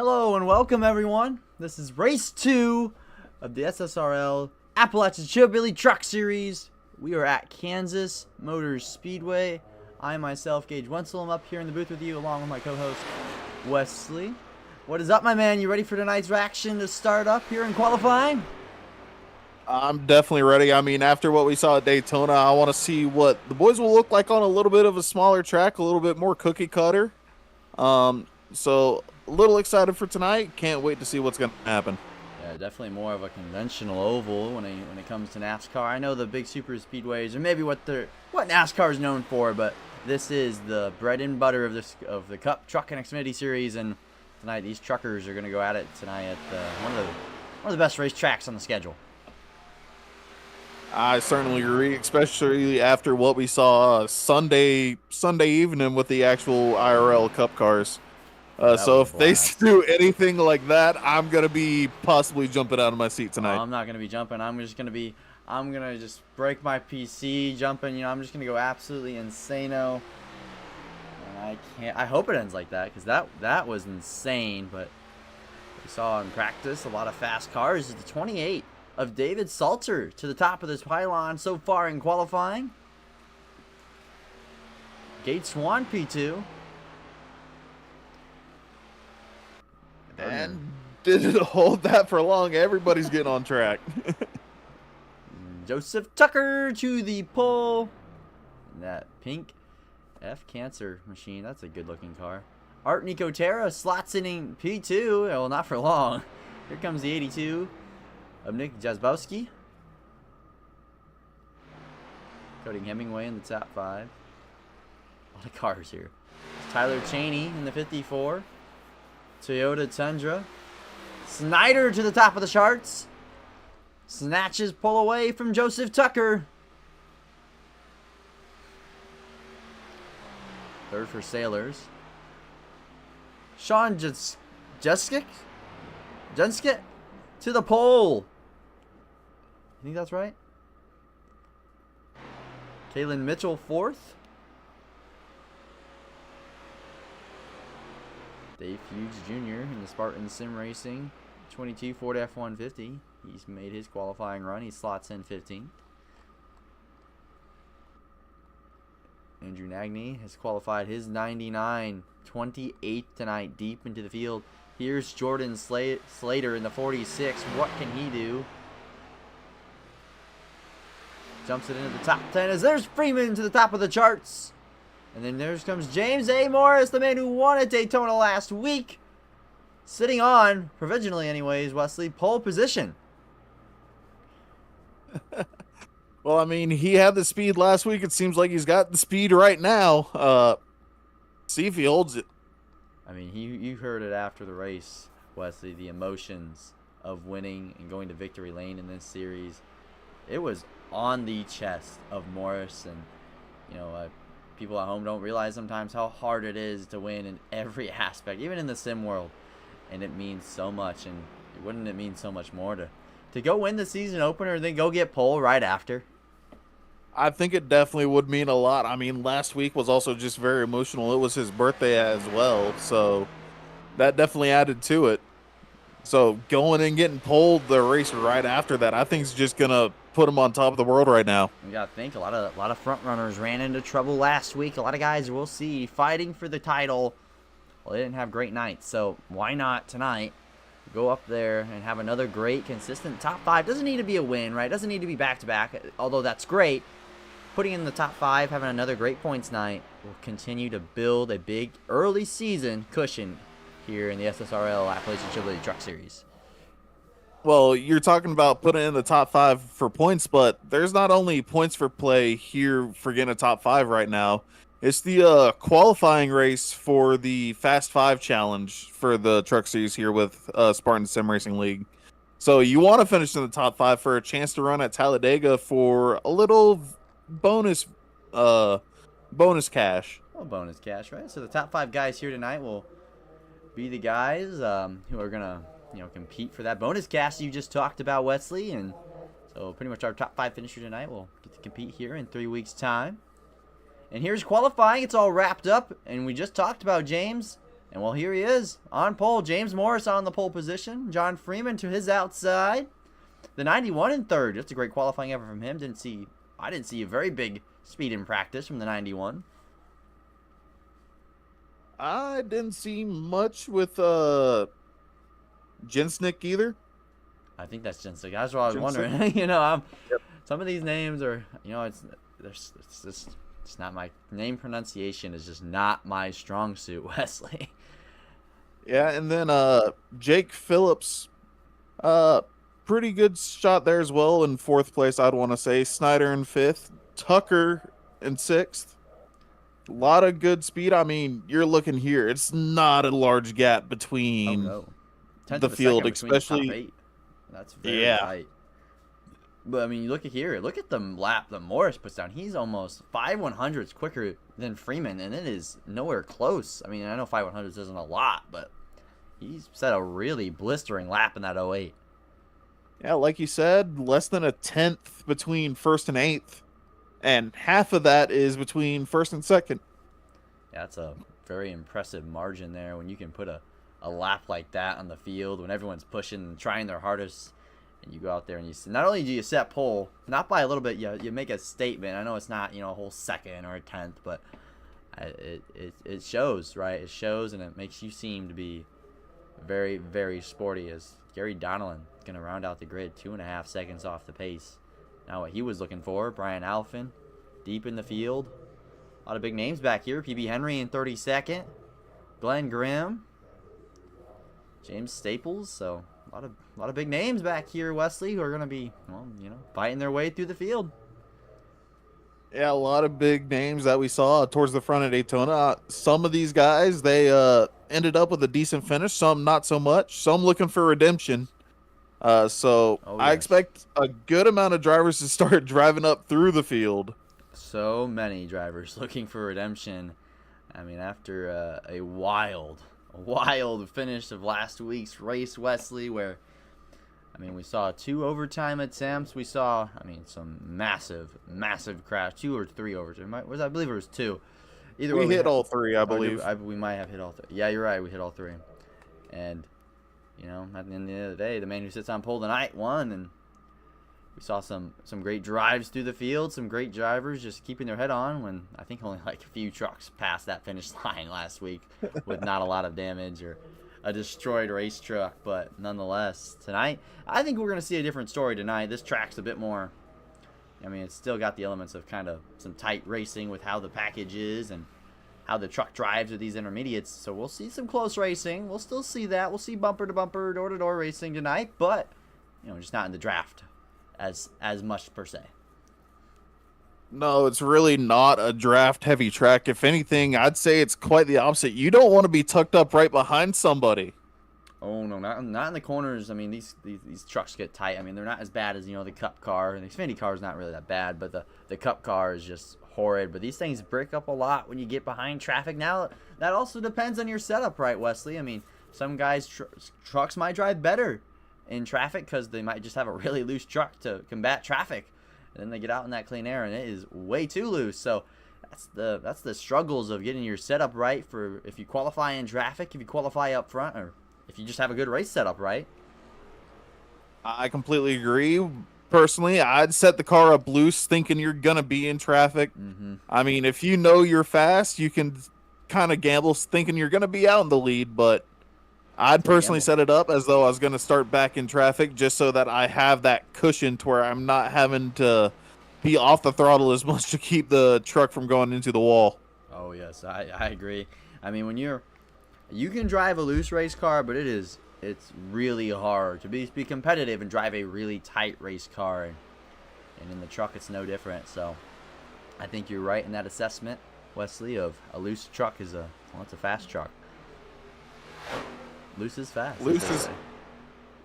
Hello and welcome everyone. This is race 2 of the SSRL AppalachianChillBilly Truck Series. We are at Kansas Motor Speedway. I myself, Gage Wenzel, am up here in the booth with you along with my co-host Wesley. What is up, my man? You ready for tonight's action to start up here in qualifying? I'm definitely ready. I mean, after what we saw at Daytona, I want to see what the boys will look like on a little bit of a smaller track, a little bit more cookie cutter. So a little excited for tonight. Can't wait to see what's going to happen. Yeah, definitely more of a conventional oval when it comes to NASCAR. I know the big super speedways are maybe what NASCAR is known for, but this is the bread and butter of the Cup Truck and Xfinity Series, and tonight these truckers are going to go at it tonight at one of the best race tracks on the schedule. I certainly agree, especially after what we saw Sunday evening with the actual IRL Cup cars. So if they do anything like that, I'm gonna be possibly jumping out of my seat tonight. I'm not gonna be jumping. I'm gonna just break my PC jumping. I'm just gonna go absolutely insano. And I hope it ends like that, because that was insane. But we saw in practice a lot of fast cars. The 28 of David Salter to the top of this pylon so far in qualifying. Gate Swan P2. And didn't hold that for long. Everybody's getting on track. Joseph Tucker to the pole. That pink F Cancer machine. That's a good looking car. Art Nicotera slots in P2. Well, not for long. Here comes the 82 of Nick Jasbowski. Cody Hemingway in the top 5. A lot of cars here. Tyler Cheney in the 54. Toyota Tundra. Snyder to the top of the charts. Snatches pull away from Joseph Tucker. Third for Sailors. Sean Juskic to the pole. I think that's right. Kalen Mitchell fourth. Dave Hughes Jr. in the Spartan Sim Racing 22 Ford F-150. He's made his qualifying run. He slots in 15th. Andrew Nagney has qualified his 99, 28th tonight, deep into the field. Here's Jordan Slater in the 46. What can he do? Jumps it into the top 10 as there's Freeman to the top of the charts. And then there comes James A. Morris, the man who won at Daytona last week. Sitting on, provisionally anyways, Wesley, pole position. Well, I mean, he had the speed last week. It seems like he's got the speed right now. See if he holds it. I mean, you heard it after the race, Wesley, the emotions of winning and going to victory lane in this series. It was on the chest of Morris, and, people at home don't realize sometimes how hard it is to win in every aspect, even in the sim world. And it means so much, and wouldn't it mean so much more to go win the season opener and then go get pole right after? I think it definitely would mean a lot. I mean, last week was also just very emotional. It was his birthday as well, so that definitely added to it. So going and getting pole the race right after that, I think is just gonna put him on top of the world right now. You gotta think a lot of front runners ran into trouble last week. A lot of guys we'll see fighting for the title. Well, they didn't have great nights, so why not tonight go up there and have another great, consistent top 5? Doesn't need to be a win, right? Doesn't need to be back-to-back, although that's great. Putting in the top 5, having another great points night will continue to build a big early season cushion here in the SSRL AppalachianChillBilly Truck Series. Well, you're talking about putting in the top 5 for points, but there's not only points for play here for getting a top 5 right now. It's the qualifying race for the Fast 5 challenge for the Truck Series here with Spartan Sim Racing League. So you want to finish in the top 5 for a chance to run at Talladega for a little bonus cash. Well, bonus cash, right? So the top 5 guys here tonight will be the guys who are gonna compete for that bonus cash you just talked about, Wesley. And so pretty much our top 5 finisher tonight will get to compete here in 3 weeks time. And here's qualifying. It's all wrapped up, and we just talked about James And well, here he is on pole. James Morris on the pole position. John Freeman to his outside. The 91 in third. Just a great qualifying effort from him. I didn't see a very big speed in practice from the 91. I didn't see much with Jensnick either. I think that's Jensen. That's what I was wondering. You know, Yep. Some of these names are, you know, it's not my name pronunciation is just not my strong suit, Wesley. Yeah, and then Jake Phillips, pretty good shot there as well in fourth place, I'd want to say. Snyder in fifth, Tucker in sixth. A lot of good speed. I mean, you're looking here. It's not a large gap between Tenth the of a field, second between the top especially. 8. That's very tight. But I mean, you look at here. Look at the lap that Morris puts down. He's almost 5/100s quicker than Freeman, and it is nowhere close. I mean, I know 5/100s isn't a lot, but he's set a really blistering lap in that 08. Yeah, like you said, less than a tenth between first and eighth, and half of that is between first and second. Yeah, that's a very impressive margin there when you can put a lap like that on the field when everyone's pushing and trying their hardest, and you go out there and not only do you set pole, not by a little bit, you make a statement. I know it's not, you know, a whole second or a tenth, but it shows, right? It shows, and it makes you seem to be very, very sporty. As Gary Donnellan going to round out the grid 2.5 seconds off the pace. Now what he was looking for, Brian Alphin, deep in the field. A lot of big names back here. PB Henry in 32nd. Glenn Grimm. James Staples. So a lot of big names back here, Wesley, who are going to be, well, you know, fighting their way through the field. Yeah, a lot of big names that we saw towards the front of Daytona. Some of these guys, they ended up with a decent finish. Some not so much. Some looking for redemption. I expect a good amount of drivers to start driving up through the field. So many drivers looking for redemption. I mean, after a wild finish of last week's race, Wesley, where, I mean, we saw 2 overtime attempts. We saw, I mean, some massive crash. 2 or 3 overtime. I believe it was 2. Either way, we hit all 3, I believe. We might have hit all 3. Yeah, you're right. We hit all 3. And, you know, at the end of the day, the man who sits on pole tonight won, and we saw some great drives through the field, some great drivers just keeping their head on when I think only like a few trucks passed that finish line last week with not a lot of damage or a destroyed race truck. But nonetheless, tonight, I think we're going to see a different story tonight. This track's a bit more, I mean, it's still got the elements of kind of some tight racing with how the package is and how the truck drives with these intermediates. So we'll see some close racing. We'll still see that. We'll see bumper to bumper, door to door racing tonight, but, you know, just not in the draft as much per se. No, it's really not a draft heavy track. If anything, I'd say it's quite the opposite. You don't want to be tucked up right behind somebody. Oh no, not in the corners. I mean, these trucks get tight. I mean, they're not as bad as, you know, the Cup car. And the Xfinity car is not really that bad, but the Cup car is just horrid. But these things break up a lot when you get behind traffic. Now that also depends on your setup, right, Wesley? I mean, some guys trucks might drive better in traffic because they might just have a really loose truck to combat traffic, and then they get out in that clean air and it is way too loose. So that's the struggles of getting your setup right for if you qualify in traffic, if you qualify up front, or if you just have a good race setup, right? I completely agree. Personally, I'd set the car up loose thinking you're going to be in traffic. Mm-hmm. I mean, if you know you're fast, you can kind of gamble thinking you're going to be out in the lead, but I'd personally set it up as though I was going to start back in traffic just so that I have that cushion to where I'm not having to be off the throttle as much to keep the truck from going into the wall. Oh, yes, I agree. I mean, when you can drive a loose race car, but it's really hard to be competitive and drive a really tight race car, and in the truck it's no different. So I think you're right in that assessment, Wesley, of a loose truck is it's a fast truck. Loose is fast.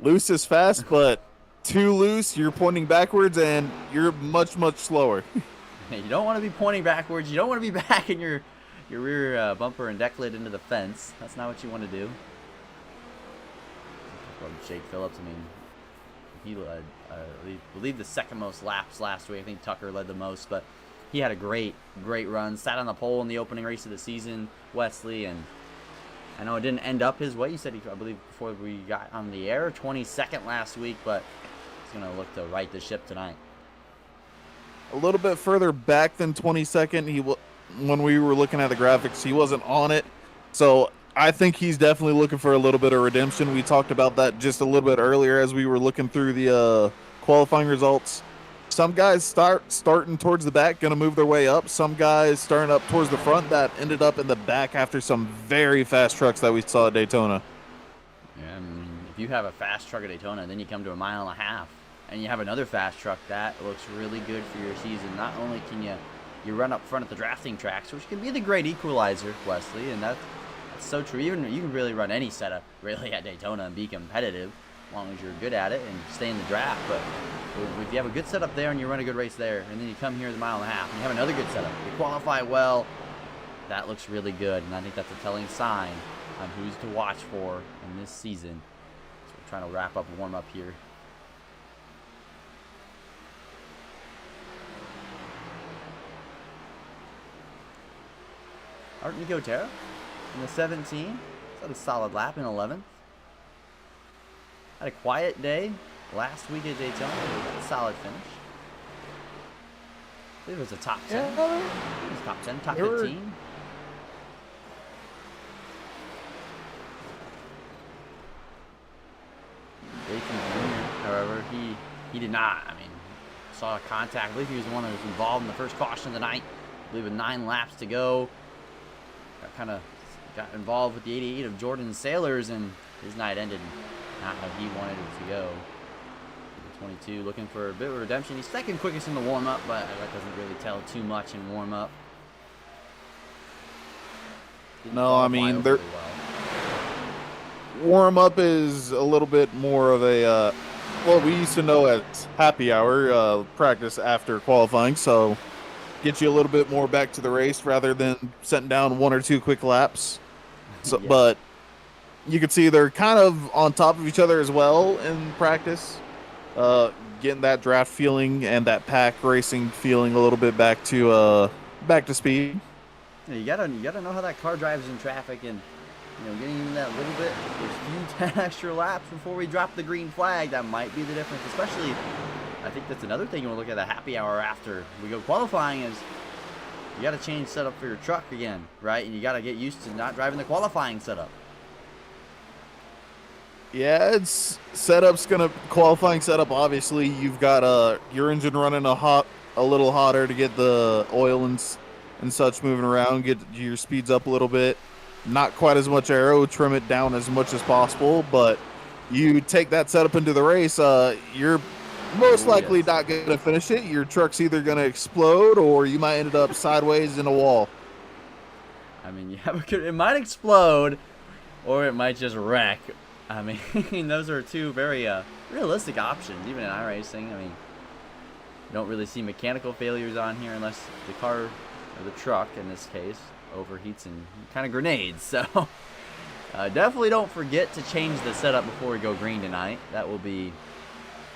Loose is fast, but too loose, you're pointing backwards and you're much, much slower. You don't want to be pointing backwards. You don't want to be backing your rear bumper and deck lid into the fence. That's not what you want to do. Jake Phillips, I mean, he led, I believe, the second most laps last week. I think Tucker led the most, but he had a great run. Sat on the pole in the opening race of the season, Wesley, and I know it didn't end up his way. You said, I believe, before we got on the air, 22nd last week, but he's going to look to right the ship tonight. A little bit further back than 22nd. When we were looking at the graphics, he wasn't on it. So I think he's definitely looking for a little bit of redemption. We talked about that just a little bit earlier as we were looking through the qualifying results. Some guys starting towards the back, going to move their way up. Some guys starting up towards the front that ended up in the back after some very fast trucks that we saw at Daytona. Yeah, I mean, if you have a fast truck at Daytona, and then you come to a mile and a half, and you have another fast truck, that looks really good for your season. Not only can you run up front at the drafting tracks, which can be the great equalizer, Wesley, and that's so true. Even you can really run any setup really at Daytona and be competitive, as long as you're good at it and stay in the draft. But if you have a good setup there and you run a good race there, and then you come here the mile and a half and you have another good setup, you qualify well, that looks really good. And I think that's a telling sign on who's to watch for in this season. So we're trying to wrap up, warm up here. Art Nicotera in the 17. Had a solid lap in 11th. Had a quiet day last week at Daytona. A solid finish. I believe it was a top 10. It was top 10, top 15. However, he did not. I mean, saw a contact. I believe he was the one that was involved in the first caution of the night. I believe with 9 laps to go. Got involved with the 88 of Jordan Sailors, and his night ended not how he wanted it to go. 22 looking for a bit of redemption. He's second quickest in the warm-up, but that doesn't really tell too much in warm-up. No, I mean, warm-up is a little bit more of a, what we used to know as happy hour, practice after qualifying, so get you a little bit more back to the race rather than setting down 1 or 2 quick laps. So, yeah. But you can see they're kind of on top of each other as well in practice, getting that draft feeling and that pack racing feeling a little bit back to speed. Yeah, you gotta know how that car drives in traffic, and getting in that little bit, those few extra laps before we drop the green flag, that might be the difference. Especially, I think that's another thing you want to look at the happy hour after we go qualifying is you got to change setup for your truck again, right? And you got to get used to not driving the qualifying setup. Yeah, it's qualifying setup. Obviously, you've got your engine running a little hotter to get the oil and such moving around, get your speeds up a little bit. Not quite as much aero, trim it down as much as possible, but you take that setup into the race, you're most likely not going to finish it. Your truck's either going to explode or you might end up sideways in a wall. I mean, it might explode or it might just wreck. I mean, those are two very realistic options, even in iRacing. I mean, you don't really see mechanical failures on here unless the car, or the truck in this case, overheats and kind of grenades. So definitely don't forget to change the setup before we go green tonight. That will be,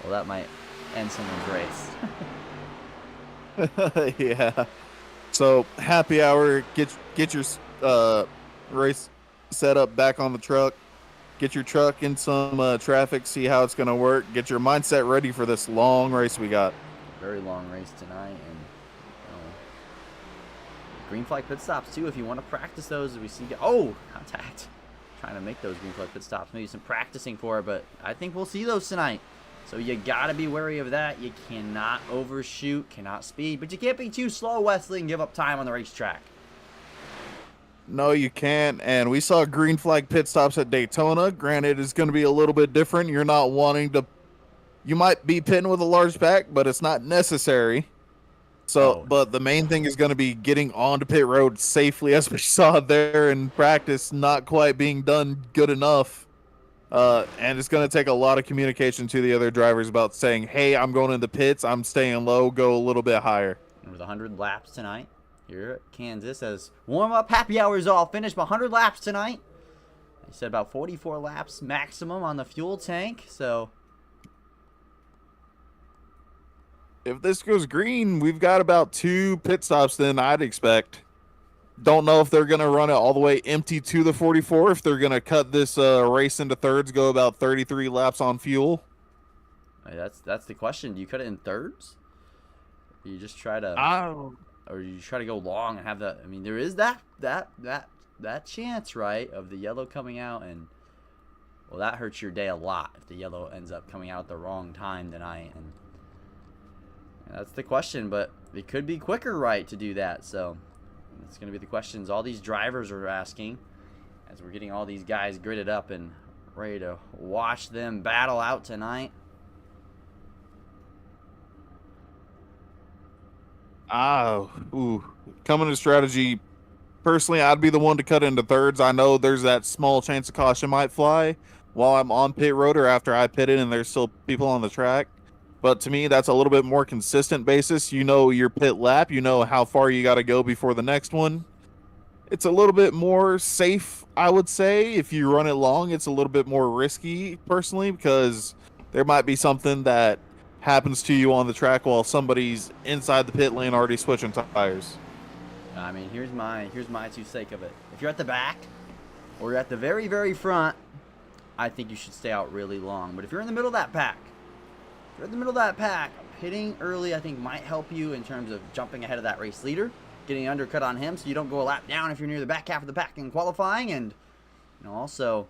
well, that might end someone's race. Yeah. So happy hour, get your race set up back on the truck. Get your truck in some traffic, see how it's going to work. Get your mindset ready for this long race we got. Very long race tonight, and green flag pit stops too if you want to practice those. We see contact. Trying to make those green flag pit stops. Maybe some practicing for it, but I think we'll see those tonight. So you got to be wary of that. You cannot overshoot, cannot speed, but you can't be too slow, Wesley, and give up time on the racetrack. No, you can't. And we saw green flag pit stops at Daytona. Granted, it's going to be a little bit different. You're not wanting to. You might be pitting with a large pack, but it's not necessary. So, but the main thing is going to be getting onto pit road safely, as we saw there in practice, not quite being done good enough. And it's going to take a lot of communication to the other drivers about saying, hey, I'm going in the pits. I'm staying low. Go a little bit higher. With 100 laps tonight here at Kansas, as warm-up happy hours all finished. 100 laps tonight. I said about 44 laps maximum on the fuel tank. So if this goes green, we've got about 2 pit stops then I'd expect. Don't know if they're going to run it all the way empty to the 44, if they're going to cut this race into thirds, go about 33 laps on fuel. That's the question. Do you cut it in thirds? Or you just try to, or you try to go long and have that? I mean, there is that chance, right, of the yellow coming out, and well, that hurts your day a lot if the yellow ends up coming out at the wrong time tonight. And that's the question, but it could be quicker, right, to do that. So it's going to be the questions all these drivers are asking as we're getting all these guys gridded up and ready to watch them battle out tonight. Coming to strategy, personally, I'd be the one to cut into thirds. I know there's that small chance of caution might fly while I'm on pit road or after I pit in and there's still people on the track. But to me, that's a little bit more consistent basis. You know your pit lap. You know how far you got to go before the next one. It's a little bit more safe, I would say. If you run it long, it's a little bit more risky, personally, because there might be something that happens to you on the track while somebody's inside the pit lane already switching tires. I mean, here's my 2 cents of it. If you're at the back or you're at the very, very front, I think you should stay out really long. But if you're in the middle of that pack, pitting early I think might help you in terms of jumping ahead of that race leader, getting an undercut on him so you don't go a lap down if you're near the back half of the pack in qualifying, and also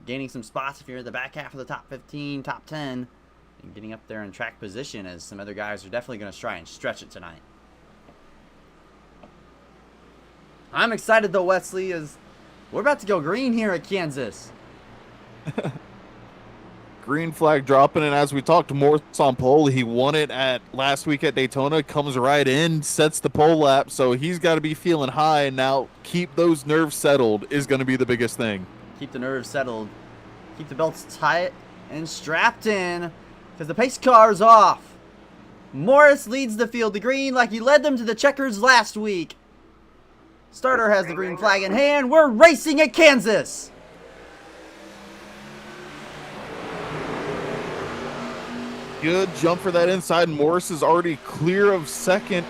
gaining some spots if you're at the back half of the top 15, top 10, and getting up there in track position, as some other guys are definitely going to try and stretch it tonight. I'm excited though, Wesley, as we're about to go green here at Kansas. Green flag dropping, and as we talked, Morse on pole. He won it at last week at Daytona, comes right in, sets the pole lap, so he's got to be feeling high. And now keep those nerves settled is going to be the biggest thing. Keep the nerves settled. Keep the belts tight and strapped in, because the pace car is off. Morris leads the field to green like he led them to the checkers last week. Starter has the green flag in hand. We're racing at Kansas. Good jump for that inside. Morris is already clear of second.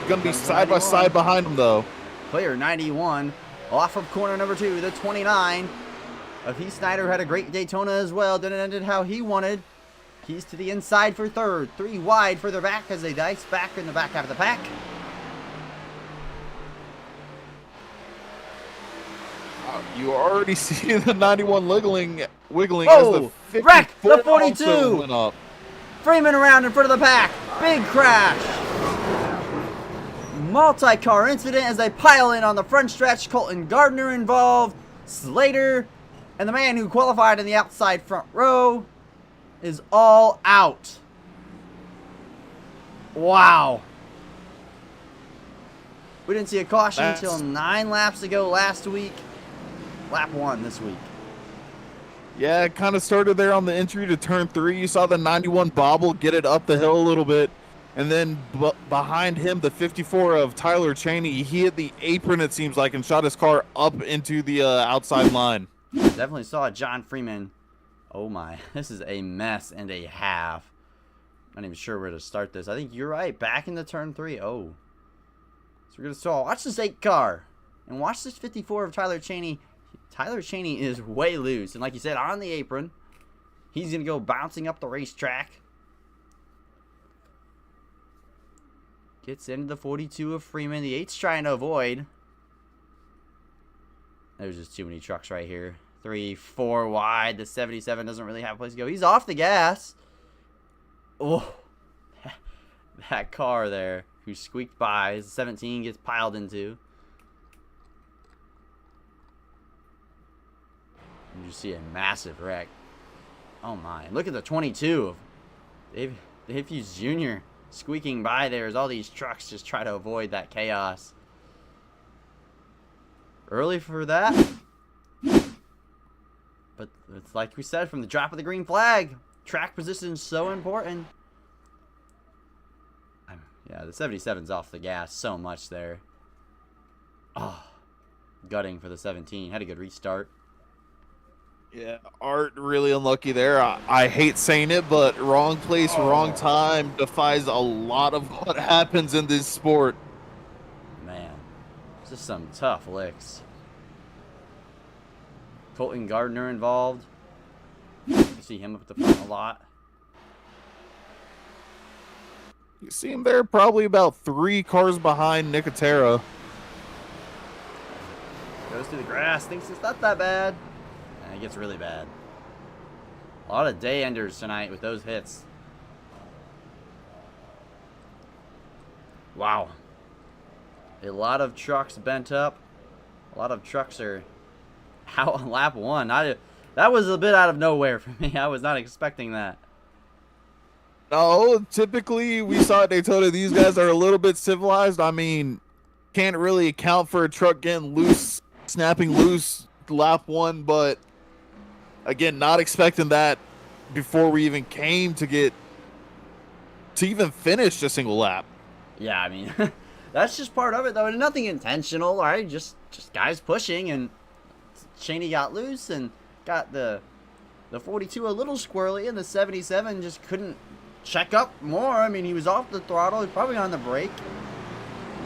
Going to be side by side behind him, though. Player 91 off of corner number 2, the 29 of Heath Snyder had a great Daytona as well. Didn't end it how he wanted. Keys to the inside for third. 3 wide further back as they dice back in the back half of the pack. You already see the 91 wiggling as the 54 wreck the 42 also went up. Freeman around in front of the pack. Big crash. Multi-car incident as they pile in on the front stretch. Colton Gardner involved. Slater and the man who qualified in the outside front row is all out. Wow. We didn't see a caution until 9 laps ago last week. Lap 1 this week. Yeah, it kind of started there on the entry to turn 3. You saw the 91 bobble, get it up the hill a little bit. And then behind him, the 54 of Tyler Cheney, he hit the apron, it seems like, and shot his car up into the outside line. Definitely saw John Freeman. Oh my, this is a mess and a half. Not even sure where to start this. I think you're right. Back into turn 3. Oh. So we're going to watch this 8 car. And watch this 54 of Tyler Cheney. Tyler Cheney is way loose. And like you said, on the apron. He's going to go bouncing up the racetrack. Gets into the 42 of Freeman. The 8's trying to avoid. There's just too many trucks right here. 3, 4 wide. The 77 doesn't really have a place to go. He's off the gas. Oh. That car there who squeaked by. 17 gets piled into. You see a massive wreck. Oh my. Look at the 22 of Dave Hughes Jr. squeaking by there as all these trucks just try to avoid that chaos. Early for that. But it's like we said from the drop of the green flag. Track position is so important. Yeah, the 77's off the gas so much there. Oh, gutting for the 17. Had a good restart. Yeah, Art really unlucky there. I hate saying it, but wrong place, wrong time defies a lot of what happens in this sport. Man. Just some tough licks. Colton Gardner involved. You see him up at the front a lot. You see him there, probably about 3 cars behind Nicotera. Goes through the grass, thinks it's not that bad, and it gets really bad. A lot of day enders tonight with those hits. Wow. A lot of trucks bent up. A lot of trucks are out on lap 1. That was a bit out of nowhere for me. I was not expecting that. No, typically we saw at Daytona, these guys are a little bit civilized. I mean, can't really account for a truck getting loose, snapping loose lap 1, but again, not expecting that before we even came to even finish a single lap. Yeah, I mean, that's just part of it, though. Nothing intentional, all right? Just guys pushing, and Cheney got loose and got the 42 a little squirrely, and the 77 just couldn't check up more. I mean, he was off the throttle. He was probably on the brake.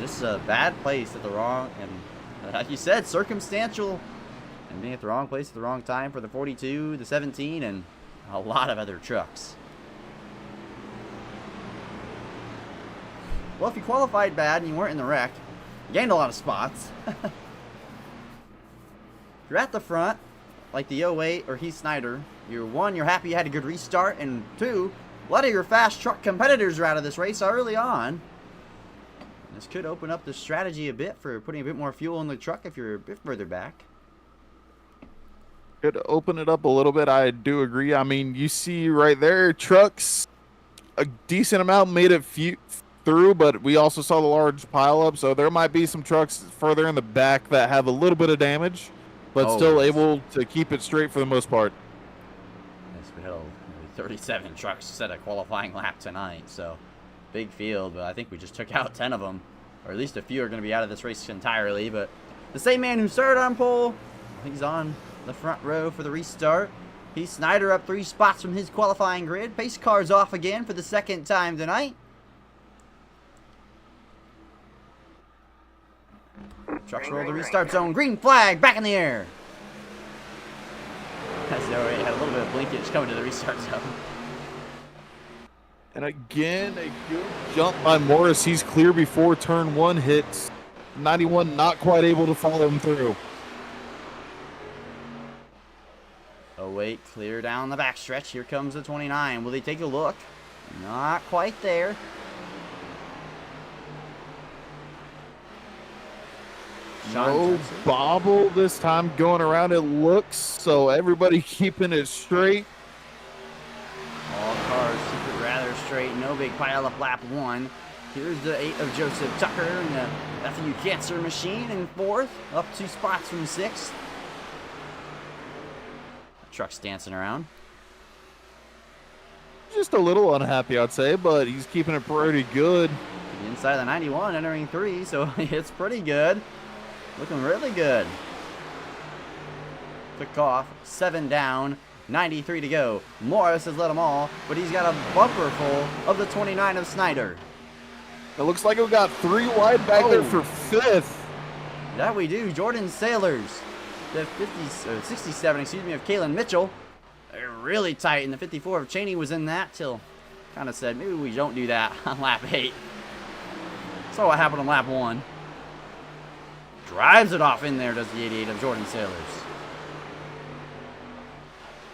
Just a bad place at the wrong, and like you said, circumstantial, and being at the wrong place at the wrong time for the 42, the 17, and a lot of other trucks. Well, if you qualified bad and you weren't in the wreck, you gained a lot of spots. If you're at the front, like the 08 or Heath Snyder, you're happy you had a good restart, and 2, a lot of your fast truck competitors are out of this race early on. This could open up the strategy a bit for putting a bit more fuel in the truck if you're a bit further back. Could open it up a little bit. I do agree. I mean, you see right there, trucks, a decent amount made it through, but we also saw the large pileup, so there might be some trucks further in the back that have a little bit of damage, but still able to keep it straight for the most part. Yes, we had 37 trucks set a qualifying lap tonight, so big field, but I think we just took out 10 of them, or at least a few are going to be out of this race entirely. But the same man who started on pole, he's on the front row for the restart. Heath Snyder up 3 spots from his qualifying grid. Pace car's off again for the 2nd time tonight. Trucks roll the restart zone. Green flag back in the air. As though it had a little bit of blinkage coming to the restart zone. And again, a good jump by Morris. He's clear before turn 1 hits. 91 not quite able to follow him through. Oh, wait, clear down the backstretch. Here comes the 29. Will they take a look? Not quite there. No bobble this time going around, it looks, so everybody keeping it straight. All cars keep it rather straight. No big pile up lap 1. Here's the 8 of Joseph Tucker and the FU Cancer Machine in 4th, up 2 spots from 6th. Truck's dancing around. Just a little unhappy, I'd say, but he's keeping it pretty good. The inside of the 91 entering 3, so it's pretty good. Looking really good. Quick off, 7 down, 93 to go. Morris has led them all, but he's got a bumper full of the 29 of Snyder. It looks like we got 3 wide back there for 5th. That we do. Jordan Sailors, the 67, excuse me, of Kalen Mitchell. They're really tight, and the 54 of Cheney was in that till kind of said, maybe we don't do that on lap 8. So what happened on lap 1. Drives it off in there, does the 88 of Jordan Sailors.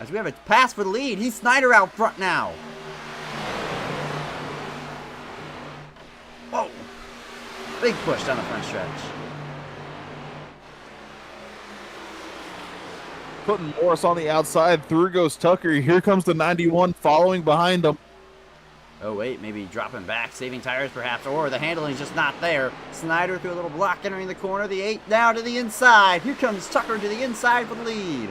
As we have a pass for the lead. Heath Snyder out front now. Whoa. Big push down the front stretch. Putting Morris on the outside. Through goes Tucker. Here comes the 91 following behind him. Oh, wait, maybe dropping back, saving tires perhaps, or the handling's just not there. Snyder through a little block, entering the corner. The 8 now to the inside. Here comes Tucker to the inside for the lead.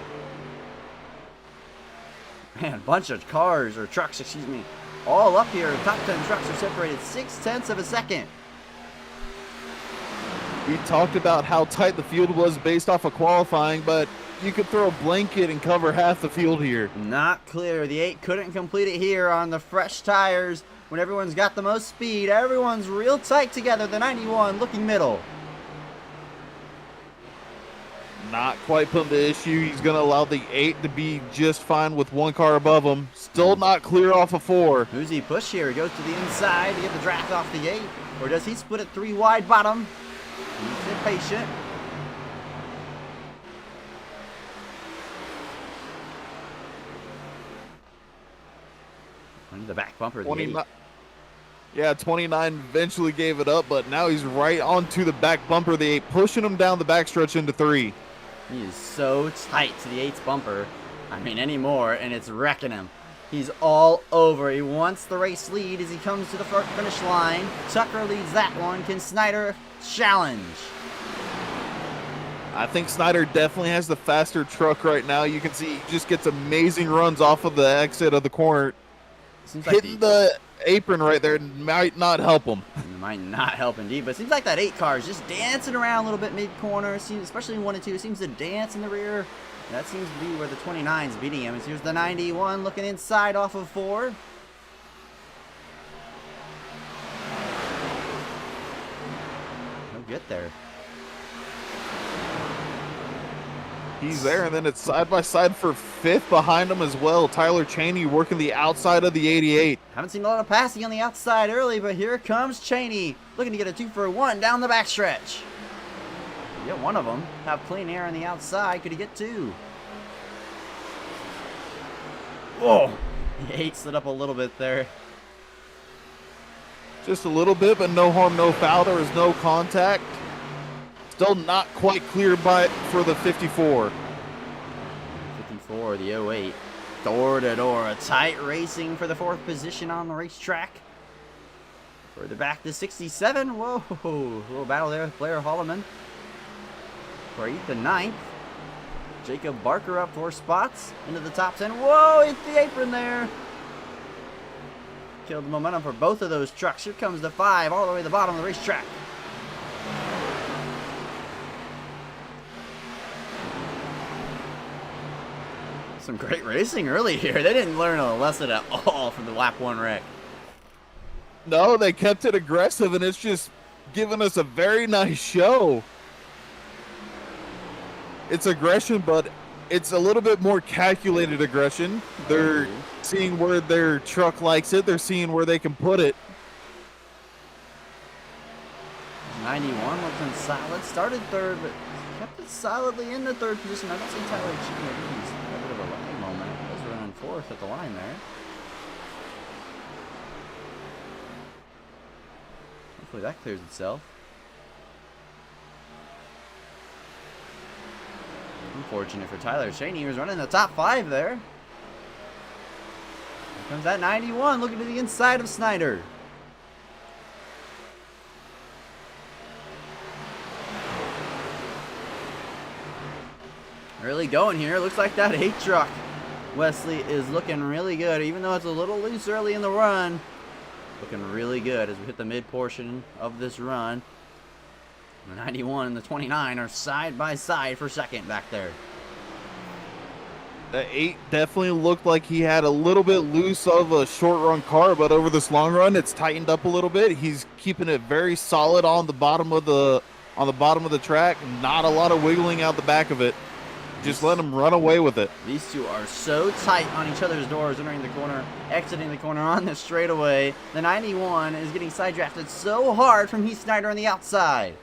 Man, a bunch of cars, or trucks, excuse me, all up here. Top 10 trucks are separated 0.6 of a second. We talked about how tight the field was based off of qualifying, but you could throw a blanket and cover half the field here. Not clear. The 8 couldn't complete it here on the fresh tires when everyone's got the most speed. Everyone's real tight together. The 91 looking middle. Not quite putting the issue. He's going to allow the 8 to be just fine with 1 car above him. Still not clear off of 4. Who's he push here? He goes to the inside to get the draft off the 8. Or does he split it 3 wide bottom? He's impatient. Under the back bumper of the 8. Yeah, 29 eventually gave it up, but now he's right onto the back bumper of the 8, pushing him down the backstretch into 3. He is so tight to the 8's bumper. I mean, anymore, and it's wrecking him. He's all over. He wants the race lead as he comes to the finish line. Tucker leads that one. Can Snyder challenge? I think Snyder definitely has the faster truck right now. You can see he just gets amazing runs off of the exit of the corner. Seems Hitting like the apron right there might not help him. It might not help indeed, but it seems like that 8 car is just dancing around a little bit mid-corner, especially in 1 and 2. It seems to dance in the rear. That seems to be where the 29 is beating him. And here's the 91 looking inside off of 4. He'll get there. He's there, and then it's side by side for 5th behind him as well. Tyler Cheney working the outside of the 88. Haven't seen a lot of passing on the outside early, but here comes Cheney. Looking to get a 2 for 1 down the backstretch. Get one of them. Have clean air on the outside. Could he get 2? Whoa. The 8 slid up a little bit there. Just a little bit, but no harm, no foul. There was no contact. Still not quite clear for the 54. 54, the 08. Door to door. A tight racing for the 4th position on the racetrack. Further back to 67. Whoa. A little battle there with Blair Holloman. For the 9th. Jacob Barker up 4 spots into the top 10. Whoa, hit the apron there. Killed the momentum for both of those trucks. Here comes the 5 all the way to the bottom of the racetrack. Some great racing early here. They didn't learn a lesson at all from the lap 1 wreck. No, they kept it aggressive, and it's just giving us a very nice show. It's aggression, but it's a little bit more calculated aggression. They're seeing where their truck likes it. They're seeing where they can put it. 91 looking solid. Started 3rd, but kept it solidly in the 3rd position. I don't see Tyler Cheney. He's had a bit of a line moment. He was running 4th at the line there. Hopefully that clears itself. Unfortunate for Tyler Cheney. He was running the top 5 there. Here comes that 91 looking to the inside of Snyder. Really going here. Looks like that 8 truck. Wesley is looking really good, even though it's a little loose early in the run. Looking really good as we hit the mid portion of this run. The 91 and the 29 are side by side for 2nd back there. The 8 definitely looked like he had a little bit loose of a short run car, but over this long run, it's tightened up a little bit. He's keeping it very solid on the bottom of the track. Not a lot of wiggling out the back of it. Just let him run away with it. These two are so tight on each other's doors, entering the corner, exiting the corner on the straightaway. The 91 is getting side drafted so hard from Heath Snyder on the outside.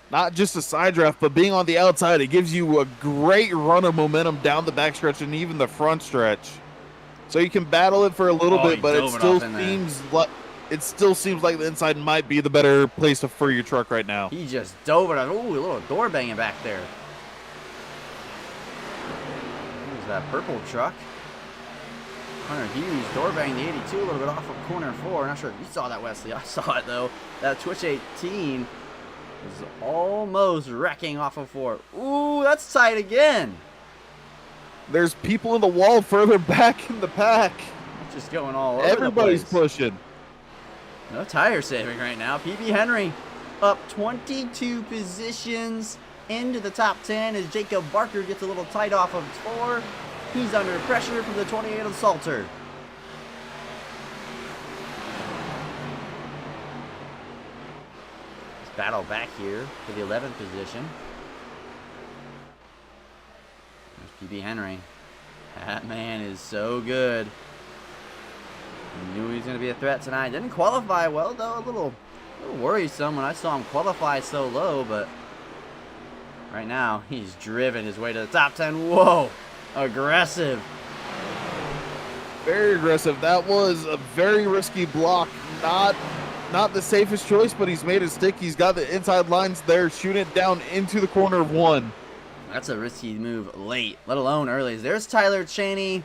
Not just a side draft, but being on the outside, it gives you a great run of momentum down the backstretch and even the front stretch. So you can battle it for a little bit, but it still seems like the inside might be the better place for your truck right now. He just dove it. Ooh, a little door banging back there. There's that purple truck. Hunter Hughes door banging the 82 a little bit off of corner 4. Not sure if you saw that, Wesley. I saw it though. That Twitch 18 is almost wrecking off of 4. Ooh, that's tight again. There's people in the wall further back in the pack. It's just going all over Everybody's the place. pushing. No tire saving right now. PB Henry up 22 positions into the top 10 as Jacob Barker gets a little tight off of 4. He's under pressure from the 28 of Salter. Let's battle back here for the 11th position. PB Henry. That man is so good. I knew he was going to be a threat tonight. Didn't qualify well, though. A little worrisome when I saw him qualify so low, but right now he's driven his way to the top 10. Whoa, aggressive. Very aggressive. That was a very risky block. Not the safest choice, but he's made it stick. He's got the inside lines there, shooting it down into the corner of 1. That's a risky move late, let alone early. There's Tyler Cheney.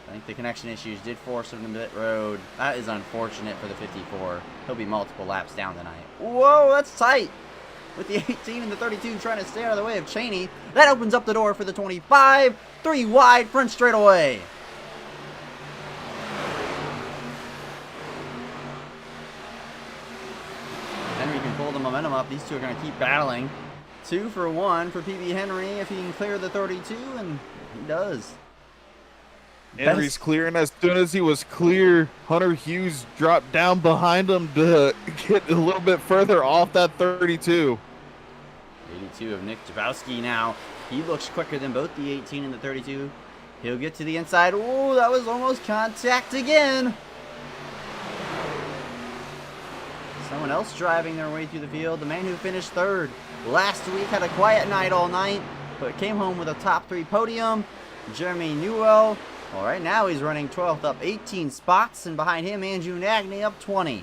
I think the connection issues did force him to pit road. That is unfortunate for the 54. He'll be multiple laps down tonight. Whoa, that's tight. With the 18 and the 32 trying to stay out of the way of Cheney. That opens up the door for the 25. 3 wide, front straightaway. Henry can pull the momentum up. These two are going to keep battling. 2 for 1 for PB Henry if he can clear the 32, and he does. Henry's clearing. As soon as he was clear, Hunter Hughes dropped down behind him to get a little bit further off that 32. 82 of Nick Jabowski now. He looks quicker than both the 18 and the 32. He'll get to the inside. Oh, that was almost contact again. Someone else driving their way through the field. The man who finished 3rd last week had a quiet night all night, but came home with a top 3 podium. Jeremy Newell. Well, right now he's running 12th, up 18 spots, and behind him, Andrew Nagney up 20.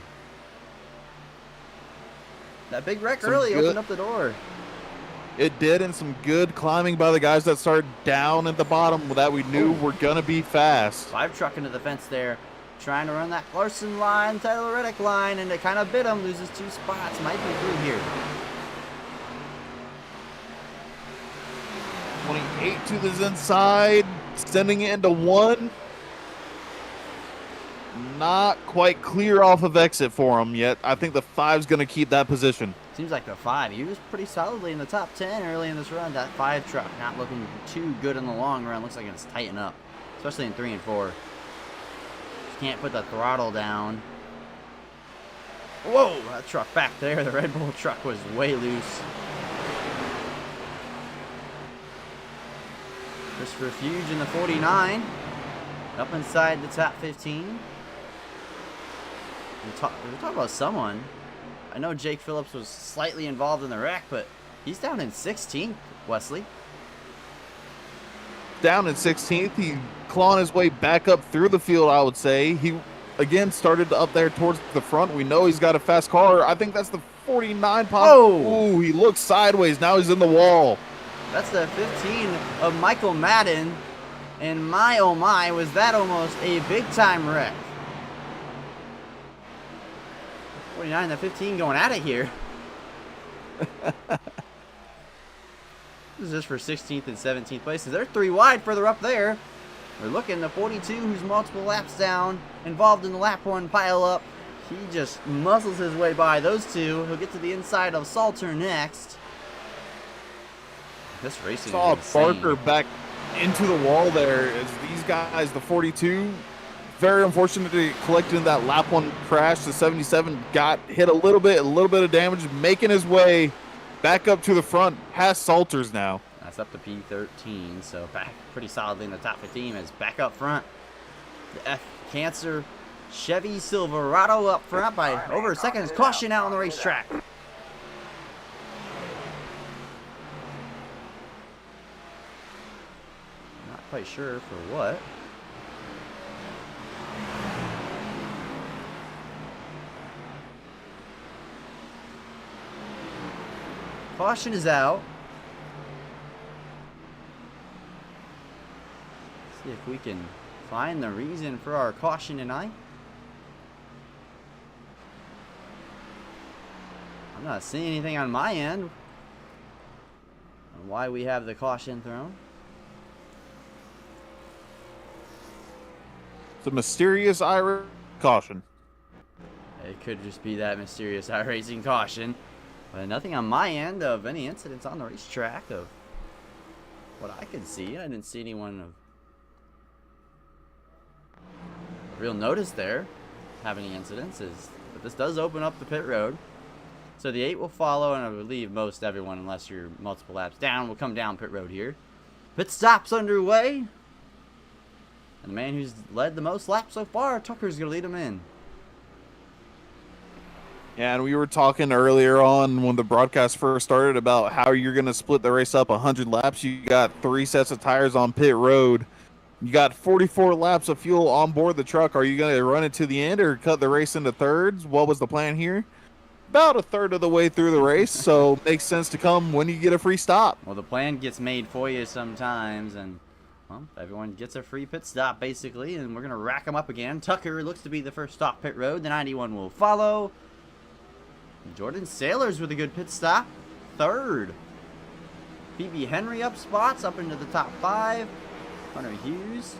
That big wreck early opened up the door. It did, and some good climbing by the guys that started down at the bottom that we knew were going to be fast. 5 truck into the fence there, trying to run that Larson line, Tyler Reddick line, and it kind of bit him, loses 2 spots. Might be through here. 28 to the inside, sending it into 1. Not quite clear off of exit for him yet. I think the 5's going to keep that position. Seems like the 5. He was pretty solidly in the top 10 early in this run. That 5 truck not looking too good in the long run. Looks like it's tighten up, especially in 3 and 4. Just can't put the throttle down. Whoa, that truck back there. The Red Bull truck was way loose. Christopher Fuge in the 49. Up inside the top 15. We're talking about someone. I know Jake Phillips was slightly involved in the wreck, but he's down in 16th, Wesley. Down in 16th. He clawing his way back up through the field, I would say. He, again, started up there towards the front. We know he's got a fast car. I think that's the 49 pop. Oh! Ooh, he looks sideways. Now he's in the wall. That's the 15 of Michael Madden. And my, oh my, was that almost a big-time wreck. 49 and the 15 going at it here. This is just for 16th and 17th places. They're 3 wide further up there. We're looking the 42, who's multiple laps down, involved in the lap 1 pile up. He just muscles his way by those 2. He'll get to the inside of Salter next. This racing Saw is insane. Barker back into the wall there as these guys, the 42, very unfortunately collecting that lap 1 crash. The 77 got hit a little bit of damage, making his way back up to the front, past Salters now. That's up to P13, so back pretty solidly in the top 15 is back up front. The F Cancer Chevy Silverado up front by over a second. Caution out on the racetrack. Not quite sure for what. Caution is out. See if we can find the reason for our caution tonight. I'm not seeing anything on my end on why we have the caution thrown. It's a mysterious Irish caution. It could just be that mysterious iRacing caution. But nothing on my end of any incidents on the racetrack of what I could see. I didn't see anyone of real notice there have any incidences. But this does open up the pit road. So the 8 will follow, and I believe most everyone, unless you're multiple laps down, will come down pit road here. Pit stop's underway. And the man who's led the most laps so far, Tucker's going to lead him in. Yeah, and we were talking earlier on when the broadcast first started about how you're going to split the race up 100 laps. You got 3 sets of tires on pit road. You got 44 laps of fuel on board the truck. Are you going to run it to the end or cut the race into thirds? What was the plan here? About a third of the way through the race, so makes sense to come when you get a free stop. Well, the plan gets made for you sometimes, and well, everyone gets a free pit stop basically, and we're going to rack them up again. Tucker looks to be the first stop pit road. The 91 will follow. Jordan Sailors with a good pit stop. Third. Phoebe Henry up spots, up into the top 5. Hunter Hughes.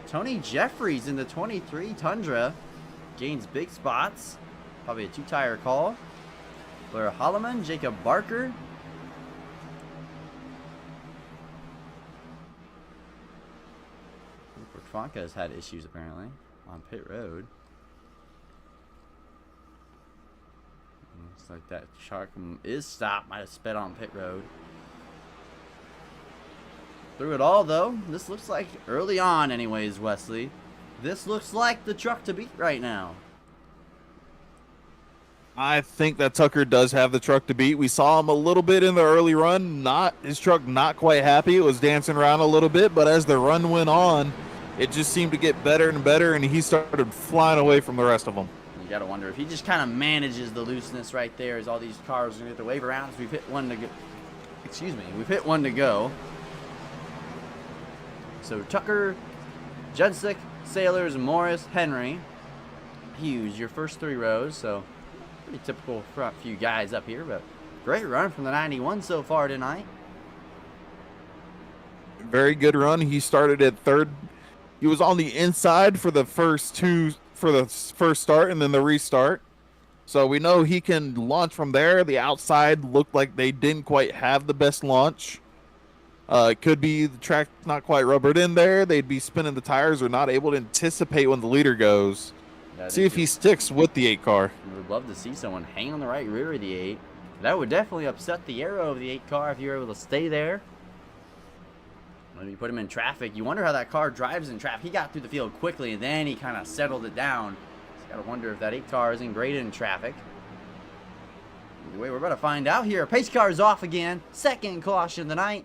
Tony Jeffries in the 23 Tundra. Gains big spots. Probably a 2-tire call. Blair Holloman, Jacob Barker. Franca has had issues apparently on pit road. Looks like that shark is stopped. Might have sped on pit road. Through it all though, this looks like early on anyways, Wesley. This looks like the truck to beat right now. I think that Tucker does have the truck to beat. We saw him a little bit in the early run. His truck not quite happy. It was dancing around a little bit, but as the run went on, it just seemed to get better and better, and he started flying away from the rest of them. You gotta wonder if he just kind of manages the looseness right there as all these cars are gonna get to wave around. So we've hit one to go. Excuse me, we've hit one to go. So Tucker, Judsick, Sailors, Morris, Henry, Hughes, your first 3 rows. So pretty typical front few guys up here, but great run from the 91 so far tonight. Very good run. He started at 3rd. He was on the inside for the first start and then the restart. So we know he can launch from there. The outside looked like they didn't quite have the best launch. It could be the track not quite rubbered in there. They'd be spinning the tires or not able to anticipate when the leader goes. See if he sticks with the 8 car. We would love to see someone hang on the right rear of the 8. That would definitely upset the aero of the 8 car if you were able to stay there. When you put him in traffic, you wonder how that car drives in traffic. He got through the field quickly, and then he kind of settled it down. So you got to wonder if that 8 car isn't great in traffic. Either way, we're about to find out here. Pace car is off again. Second caution of the night.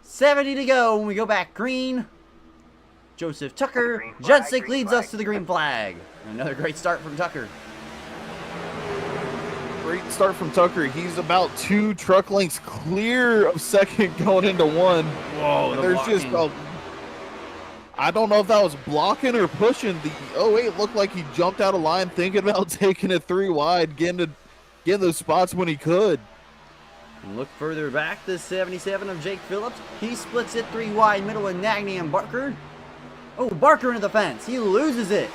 70 to go when we go back green. Joseph Tucker. Judsick leads us to the green flag. Another great start from Tucker. Great start from Tucker. He's about 2 truck lengths clear of second going into 1. Whoa, there's just I don't know if that was blocking or pushing. The 08 looked like he jumped out of line thinking about taking it 3 wide, getting those spots when he could. And look further back, the 77 of Jake Phillips. He splits it 3 wide, middle with Nagney and Barker. Oh, Barker into the fence. He loses it.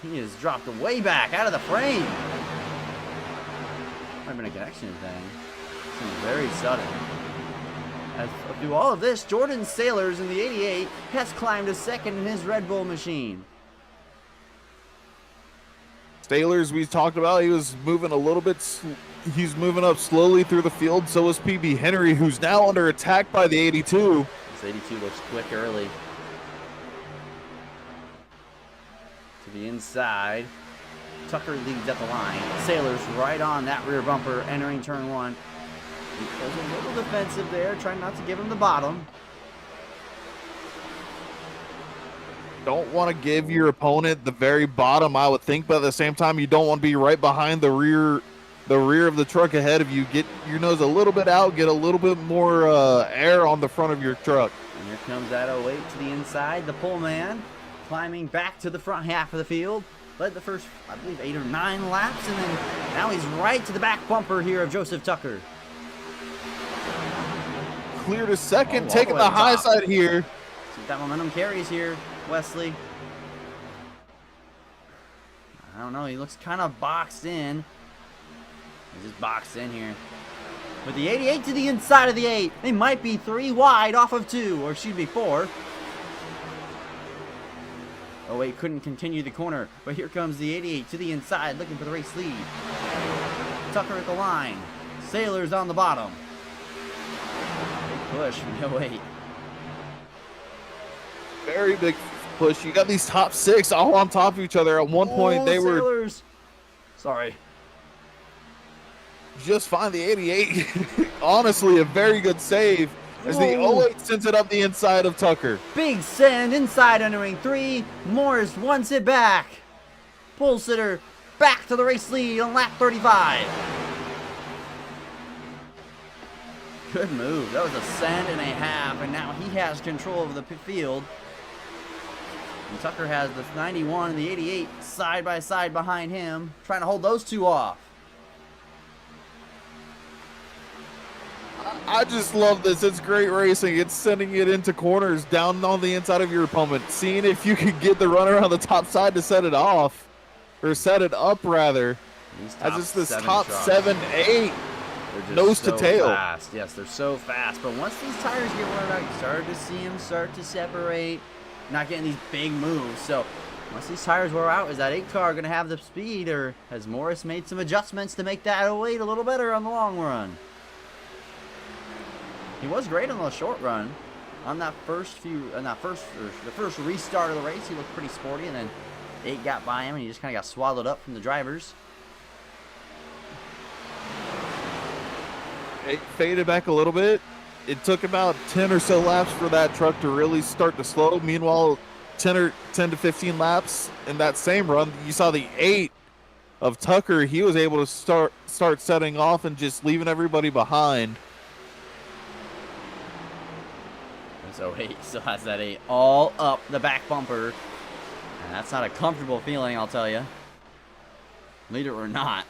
He is dropped way back out of the frame. Might have been a connection thing. Seems very sudden. As through all of this, Jordan Sailors in the 88 has climbed to second in his Red Bull machine. Sailors, we talked about, he was moving a little bit. He's moving up slowly through the field. So is PB Henry, who's now under attack by the 82. This 82 looks quick early. To the inside. Tucker leads at the line. Sailors right on that rear bumper entering turn 1. He goes a little defensive there, trying not to give him the bottom. Don't want to give your opponent the very bottom, I would think, but at the same time, you don't want to be right behind the rear of the truck ahead of you. Get your nose a little bit out, get a little bit more air on the front of your truck. And here comes that 08 to the inside. The pole man climbing back to the front half of the field. Led the first, I believe, 8 or 9 laps, and then now he's right to the back bumper here of Joseph Tucker. Clear to second, taking the high side here. See if that momentum carries here, Wesley. I don't know, he looks kind of boxed in. He's just boxed in here. With the 88 to the inside of the 8. They might be 3 wide off of 2, or excuse me, 4. Oh wait, couldn't continue the corner, but here comes the 88 to the inside, looking for the race lead. Tucker at the line. Sailors on the bottom. Big push from the 08. Very big push. You got these top 6 all on top of each other. At one point, they Sailors. Sorry. Just fine. The 88, honestly, a very good save as the 08 sends it up the inside of Tucker. Big send inside entering 3. Morris wants it back. Pole sitter back to the race lead on lap 35. Good move. That was a send and a half, and now he has control of the field. And Tucker has the 91 and the 88 side by side behind him, trying to hold those two off. I just love this. It's great racing. It's sending it into corners down on the inside of your opponent, seeing if you can get the runner on the top side to set it off, or set it up rather. As it's this top 7, 8 nose to tail. Fast. Yes, they're so fast. But once these tires get worn out, you started to see them start to separate, not getting these big moves. So once these tires wear out, is that 8 car going to have the speed, or has Morris made some adjustments to make that 08 a little better on the long run? He was great on the short run. On that the first restart of the race, he looked pretty sporty, and then 8 got by him, and he just kind of got swallowed up from the drivers. It faded back a little bit. It took about 10 or so laps for that truck to really start to slow. Meanwhile, 10 to 15 laps in that same run, you saw the 8 of Tucker. He was able to start setting off and just leaving everybody behind. So 8 still has that 8 all up the back bumper. And that's not a comfortable feeling, I'll tell you. Leader or not.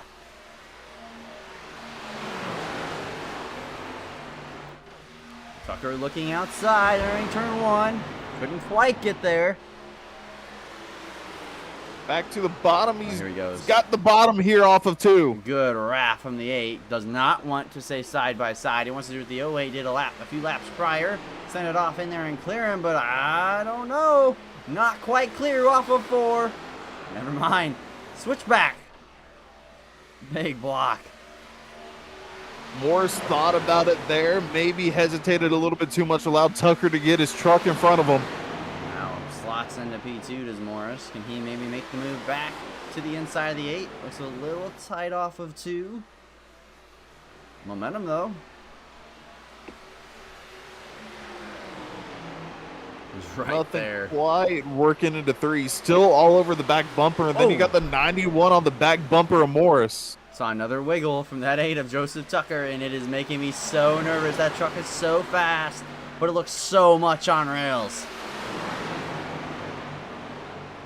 Tucker looking outside, entering turn 1. Couldn't quite get there. Back to the bottom. Here he goes. He's got the bottom here off of 2. Good wrap from the 8. Does not want to stay side by side. He wants to do what the 08 did a few laps prior. Send it off in there and clear him, but I don't know. Not quite clear off of 4. Never mind. Switch back. Big block. Morris thought about it there. Maybe hesitated a little bit too much. Allowed Tucker to get his truck in front of him. Now slots into P2 does Morris. Can he maybe make the move back to the inside of the 8? Looks a little tight off of 2. Momentum though. He's right Nothing there. Quite working into 3. Still all over the back bumper. And then you got the 91 on the back bumper of Morris. Saw another wiggle from that 8 of Joseph Tucker, and it is making me so nervous. That truck is so fast, but it looks so much on rails.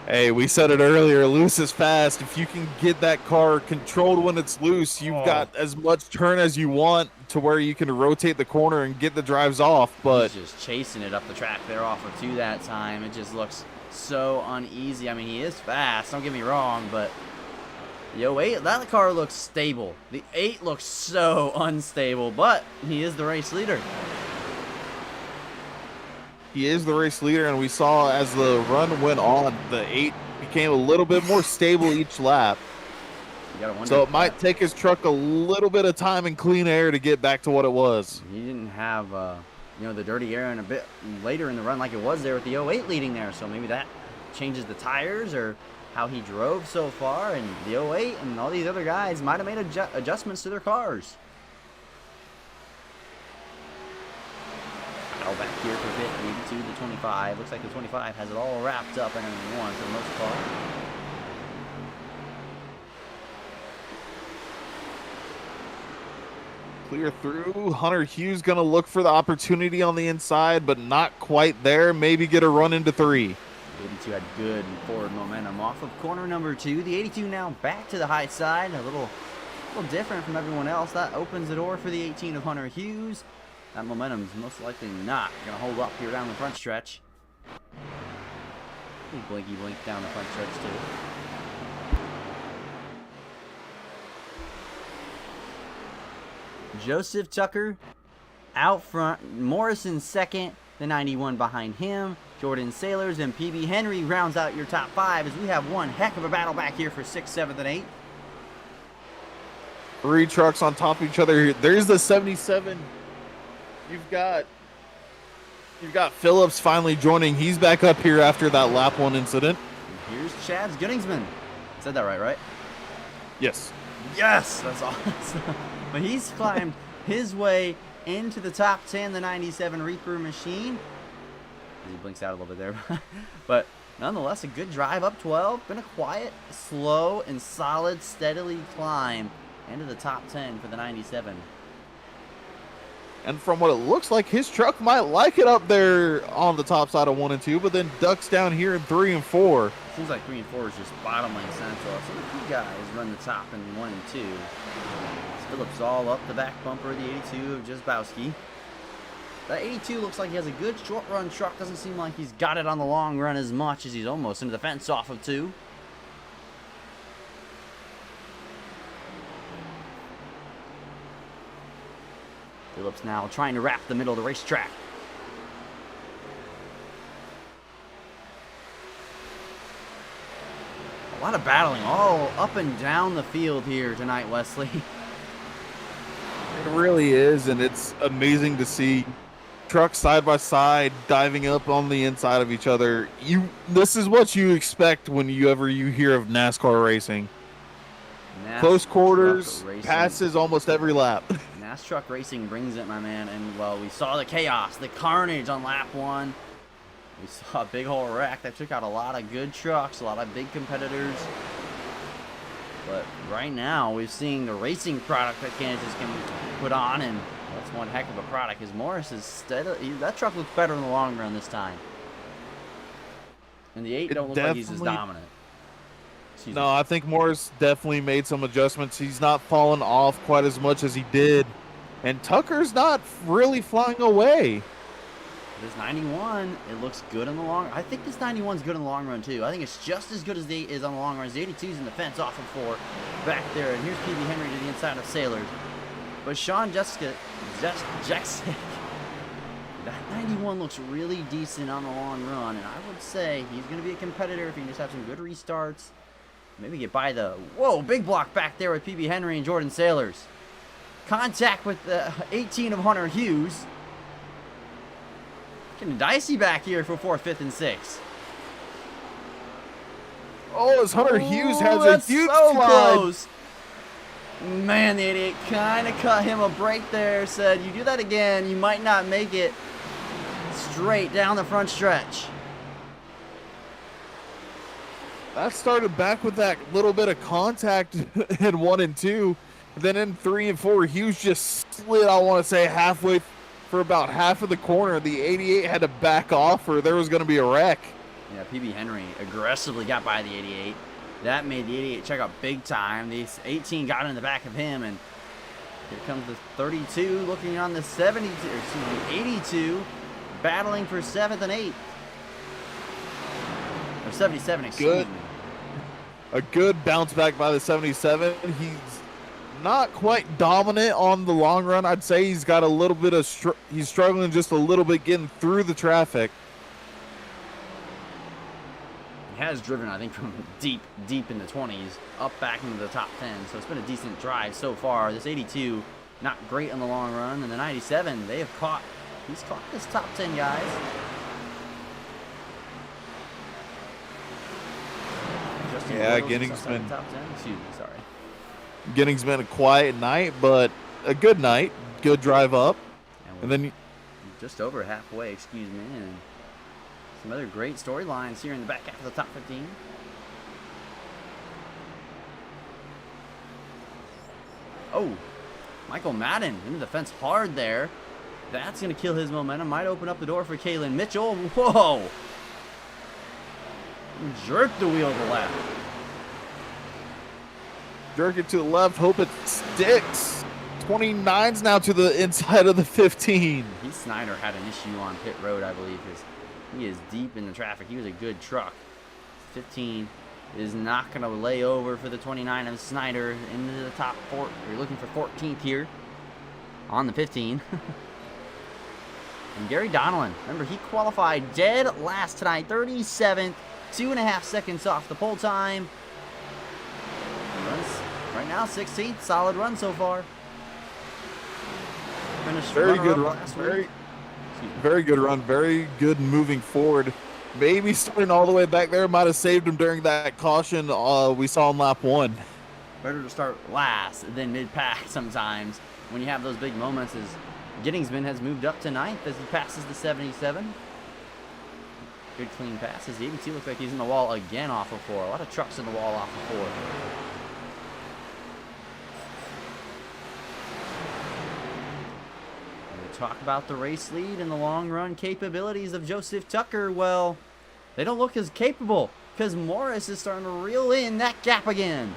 Hey, we said it earlier, loose is fast. If you can get that car controlled when it's loose, you've got as much turn as you want to where you can rotate the corner and get the drives off. But he's just chasing it up the track there off of 2 that time. It just looks so uneasy. I mean, he is fast, don't get me wrong, but the 08, that car looks stable. The 8 looks so unstable, but he is the race leader. He is the race leader, and we saw as the run went on, the 8 became a little bit more stable each lap. So it might take his truck a little bit of time in clean air to get back to what it was. He didn't have, the dirty air in a bit later in the run like it was there with the 08 leading there. So maybe that changes the tires or how he drove so far, and the 08 and all these other guys might have made adjustments to their cars. Back here for pit, 82 to 25. Looks like the 25 has it all wrapped up in one for the most part. Clear through. Hunter Hughes going to look for the opportunity on the inside, but not quite there. Maybe get a run into 3. 82 had good forward momentum off of corner number 2. The 82 now back to the high side. A little different from everyone else. That opens the door for the 18 of Hunter Hughes. That momentum is most likely not going to hold up here down the front stretch. Blinky blink down the front stretch too. Joseph Tucker out front. Morrison second. The 91 behind him. Jordan Sailors and PB Henry rounds out your top 5 as we have one heck of a battle back here for 6th, 7th, and 8th. Three trucks on top of each other. There's the 77. You've got Phillips finally joining. He's back up here after that lap 1 incident. And here's Chad's Gunningsman. Said that right? Yes. Yes, that's awesome. But he's climbed his way into the top 10, the 97 Reaper machine. He blinks out a little bit there. But nonetheless, a good drive up 12. Been a quiet, slow, and solid, steadily climb into the top 10 for the 97. And from what it looks like, his truck might like it up there on the top side of 1 and 2, but then ducks down here in 3 and 4. Seems like 3 and 4 is just bottom lane central. So the two guys run the top in 1 and 2. Phillips all up the back bumper of the 82 of Jazbowski. That 82 looks like he has a good short run truck. Doesn't seem like he's got it on the long run as much as he's almost into the fence off of 2. Phillips now trying to wrap the middle of the racetrack. A lot of battling all up and down the field here tonight, Wesley. It really is, and it's amazing to see trucks side by side diving up on the inside of each other. This is what you expect when you hear of NASCAR racing. Close quarters, passes almost every lap. NAS truck racing brings it, my man. And, well, we saw the chaos, the carnage on lap 1. We saw a big hole wreck that took out a lot of good trucks, a lot of big competitors. But right now, we're seeing the racing product that Kansas can put on, and that's one heck of a product. Because Morris is steady. That truck looks better in the long run this time. And the 8 don't look like he's as dominant. No, I think Morris definitely made some adjustments. He's not fallen off quite as much as he did. And Tucker's not really flying away. This 91, it looks good in the long run. I think this 91 is good in the long run, too. I think it's just as good as the 8 is on the long run. The 82's in the fence off of 4 back there. And here's PB Henry to the inside of Sailors. But Sean Jessica, that 91 looks really decent on the long run. And I would say he's going to be a competitor if he can just have some good restarts. Maybe get by the, whoa, big block back there with PB Henry and Jordan Sailors. Contact with the 18 of Hunter Hughes. Getting dicey back here for 4th, 5th, and 6th. Oh, as Hunter Hughes has a huge slide. Close. Man, the 88 kind of cut him a break there. Said, you do that again, you might not make it straight down the front stretch. That started back with that little bit of contact in 1 and 2. Then in 3 and 4, Hughes just slid, I want to say, halfway for about half of the corner. The 88 had to back off or there was going to be a wreck. Yeah, PB Henry aggressively got by the 88. That made the 88 check up big time. The 18 got in the back of him, and here comes the 32 looking on the 72, or excuse me, 82, battling for 7th and 8th. Or 77, excuse me. A good bounce back by the 77. He's not quite dominant on the long run. I'd say he's got a little bit of he's struggling just a little bit getting through the traffic. He has driven, I think, from deep in the 20s up back into the top 10. So it's been a decent drive so far. This 82, not great in the long run. And the 97, he's caught this top 10 guys. Yeah, Ginning's been top 10. Excuse me, sorry. Ginning's been a quiet night, but a good night. Good drive up. And then just over halfway, excuse me, and some other great storylines here in the back half of the top 15. Oh, Michael Madden into the fence hard there. That's going to kill his momentum. Might open up the door for Kalen Mitchell. Whoa. Jerk the wheel to the left. Jerk it to the left. Hope it sticks. 29's now to the inside of the 15. Heath Snyder had an issue on pit road, I believe, because he is deep in the traffic. He was a good truck. 15 is not going to lay over for the 29 of Snyder into the top 4. You're looking for 14th here on the 15. And Gary Donnellan, remember, he qualified dead last tonight, 37th, 2.5 seconds off the pole time. Right now, 16th, solid run so far. Finished Very good run. last week. Very good run. Very good moving forward. Maybe starting all the way back there might have saved him during that caution we saw in lap 1. Better to start last than mid-pack sometimes when you have those big moments. As Gettingsman has moved up to 9th as he passes the 77. Good clean passes. The 82 looks like he's in the wall again off of 4. A lot of trucks in the wall off of 4. We talk about the race lead and the long run capabilities of Joseph Tucker. Well, they don't look as capable because Morris is starting to reel in that gap again.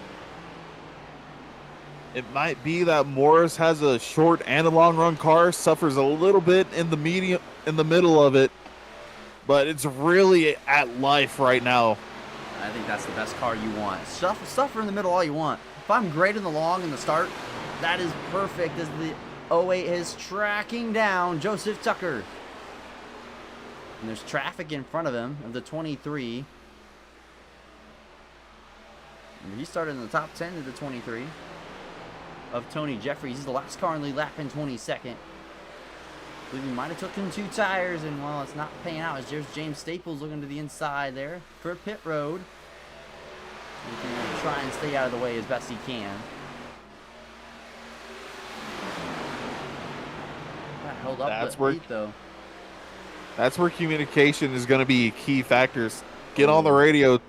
It might be that Morris has a short and a long run car, suffers a little bit in the middle of it, but it's really at life right now. I think that's the best car you want. Suffer in the middle all you want. If I'm great in the long in the start, that is perfect as the 08 is tracking down Joseph Tucker. And there's traffic in front of him of the 23. He started in the top 10 of the 23 of Tony Jeffries. He's the last car in the lead lap in 22nd. I believe he might have took him 2 tires, and well, it's not paying out as there's James Staples looking to the inside there for pit road. He can try and stay out of the way as best he can. That held up That's the where, 8 though. That's where communication is going to be key factors. Get on the radio,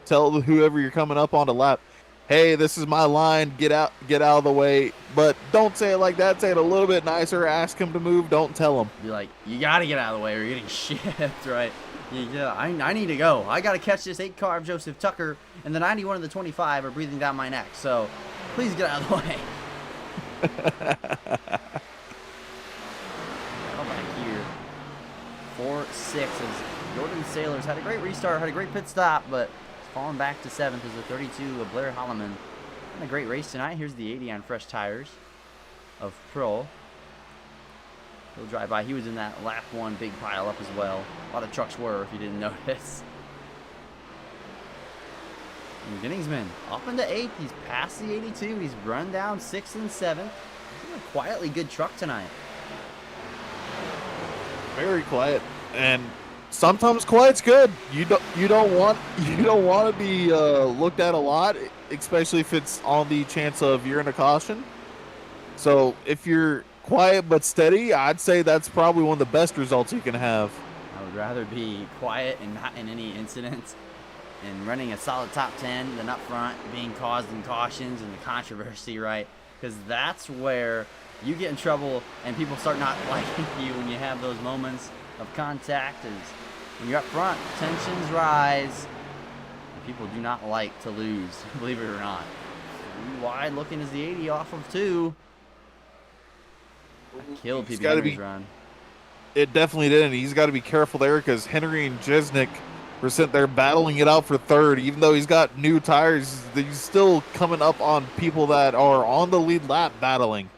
tell whoever you're coming up on the lap, hey, this is my line, get out of the way. But don't say it like that. Say it a little bit nicer. Ask him to move. Don't tell him. Be like, you got to get out of the way or you're getting shipped, right? Yeah, I need to go. I got to catch this 8 car of Joseph Tucker, and the 91 and the 25 are breathing down my neck. So please get out of the way. Come back here. 4-6 as Jordan Sailors had a great restart, had a great pit stop, but falling back to 7th is the 32 of Blair Holloman. And a great race tonight. Here's the 80 on fresh tires of Pro. He'll drive by. He was in that lap 1 big pile up as well. A lot of trucks were, if you didn't notice. And Gettingsman up into 8th. He's past the 82. He's run down 6th and 7th. He's a quietly good truck tonight. Very quiet, and sometimes quiet's good. You don't want to be looked at a lot, especially if it's on the chance of you're in a caution. So if you're quiet but steady, I'd say that's probably one of the best results you can have. I would rather be quiet and not in any incidents and running a solid top 10 than up front being caused in cautions and the controversy, right? Because that's where you get in trouble and people start not liking you when you have those moments of contact. As when you're up front, tensions rise. And people do not like to lose, believe it or not. Wide looking as the 80 off of 2. Killed people Henry's run. It definitely did, and he's got to be careful there because Henry and Jesnick were sitting there battling it out for 3rd. Even though he's got new tires, he's still coming up on people that are on the lead lap battling.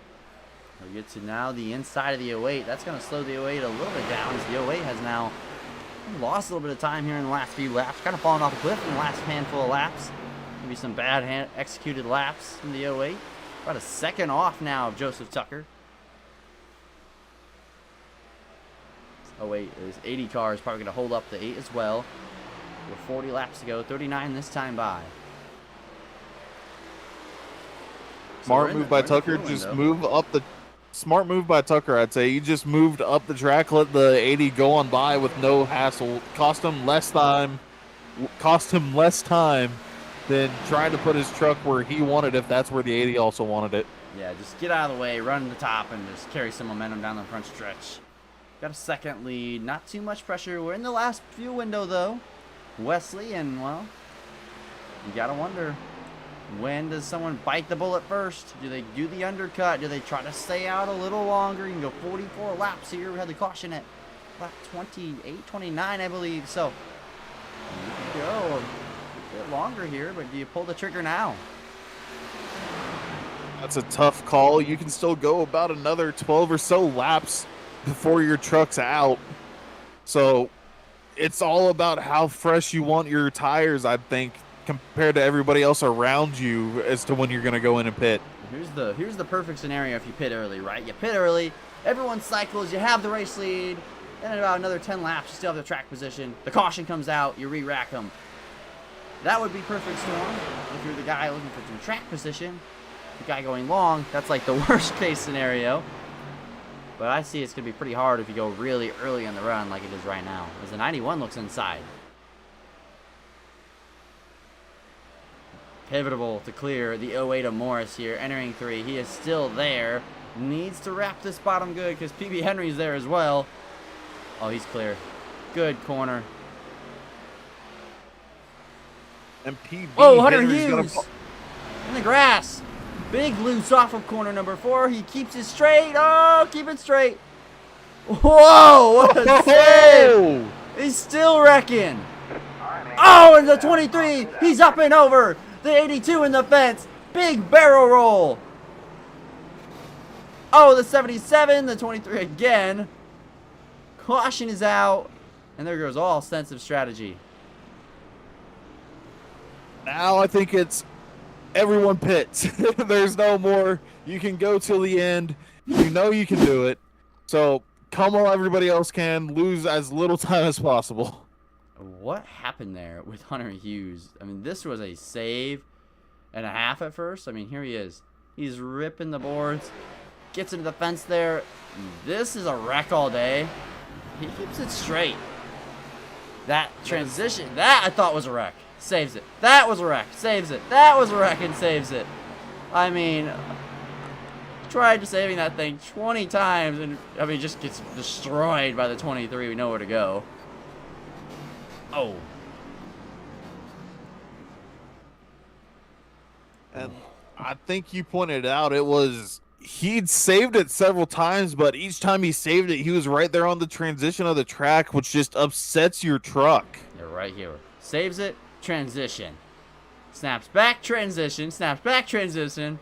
We get to now the inside of the 08. That's going to slow the 08 a little bit down as the 08 has now lost a little bit of time here in the last few laps. Kind of fallen off a cliff in the last handful of laps. Maybe some bad executed laps from the 08. About a 2nd off now of Joseph Tucker. 08 is 80 cars, probably going to hold up the 8 as well. With 40 laps to go, 39 this time by. Smart move by Tucker, just move up the... Smart move by Tucker, I'd say. He just moved up the track, let the 80 go on by with no hassle. Cost him less time than trying to put his truck where he wanted if that's where the 80 also wanted it. Yeah, just get out of the way, run to the top, and just carry some momentum down the front stretch. Got a 2nd lead, not too much pressure. We're in the last fuel window, though. Wesley, and, well, you got to wonder, when does someone bite the bullet first? Do they do the undercut? Do they try to stay out a little longer? You can go 44 laps here. We had the caution at lap 28, 29, I believe. So you can go a bit longer here, but do you pull the trigger now? That's a tough call. You can still go about another 12 or so laps before your truck's out. So it's all about how fresh you want your tires, I think. compared to everybody else around you as to when you're going to go in and pit. Here's the perfect scenario if you pit early, right? You pit early, everyone cycles, you have the race lead, and in about another 10 laps, you still have the track position. The caution comes out, you re-rack them. That would be perfect storm if you're the guy looking for some track position. The guy going long, that's like the worst case scenario. But I see it's going to be pretty hard if you go really early in the run like it is right now, as the 91 looks inside. Pivotal to clear the 08 of Morris here, entering 3. He is still there. Needs to wrap this bottom good because PB Henry's there as well. Oh, he's clear. Good corner. And PB Hunter Henry's Hughes in the grass. Big loose off of corner number 4. He keeps it straight. Oh, keep it straight. Whoa, what a save. He's still wrecking. Oh, and the 23. He's up and over. The 82 in the fence. Big barrel roll. Oh, the 77. The 23 again. Caution is out. And there goes all sense of strategy. Now I think it's everyone pits. There's no more. You can go till the end. You know you can do it. So come while everybody else can. Lose as little time as possible. What happened there with Hunter Hughes? I mean, this was a save and a half at first. I mean, here he is. He's ripping the boards. Gets into the fence there. This is a wreck all day. He keeps it straight. That transition, that I thought was a wreck. Saves it. That was a wreck. Saves it. That was a wreck and saves it. I mean, tried saving that thing 20 times and, I mean, just gets destroyed by the 23. We know where to go. Oh. And I think you pointed out he'd saved it several times, but each time he saved it, he was right there on the transition of the track, which just upsets your truck. They're right here. Saves it, transition. Snaps back, transition, snaps back, transition.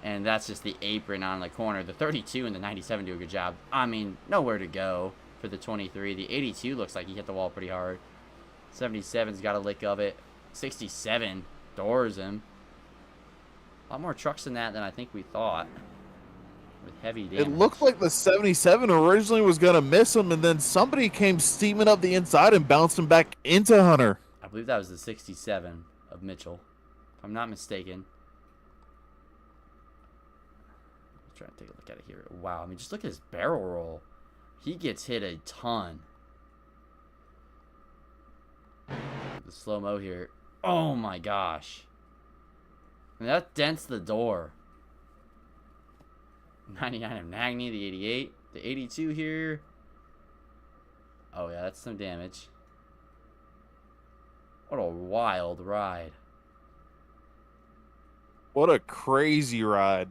And that's just the apron on the corner. The 32 and the 97 do a good job. I mean, nowhere to go for the 23. The 82 looks like he hit the wall pretty hard. 77's got a lick of it. 67 doors him. A lot more trucks than that than I think we thought. With heavy damage. It looked like the 77 originally was going to miss him, and then somebody came steaming up the inside and bounced him back into Hunter. I believe that was the 67 of Mitchell, if I'm not mistaken. Let's try to take a look at it here. Wow, I mean, just look at his barrel roll. He gets hit a ton. The slow-mo here. Oh my gosh. And that dents the door. 99 of Nagny, the 88. The 82 here. Oh yeah, that's some damage. What a wild ride. What a crazy ride.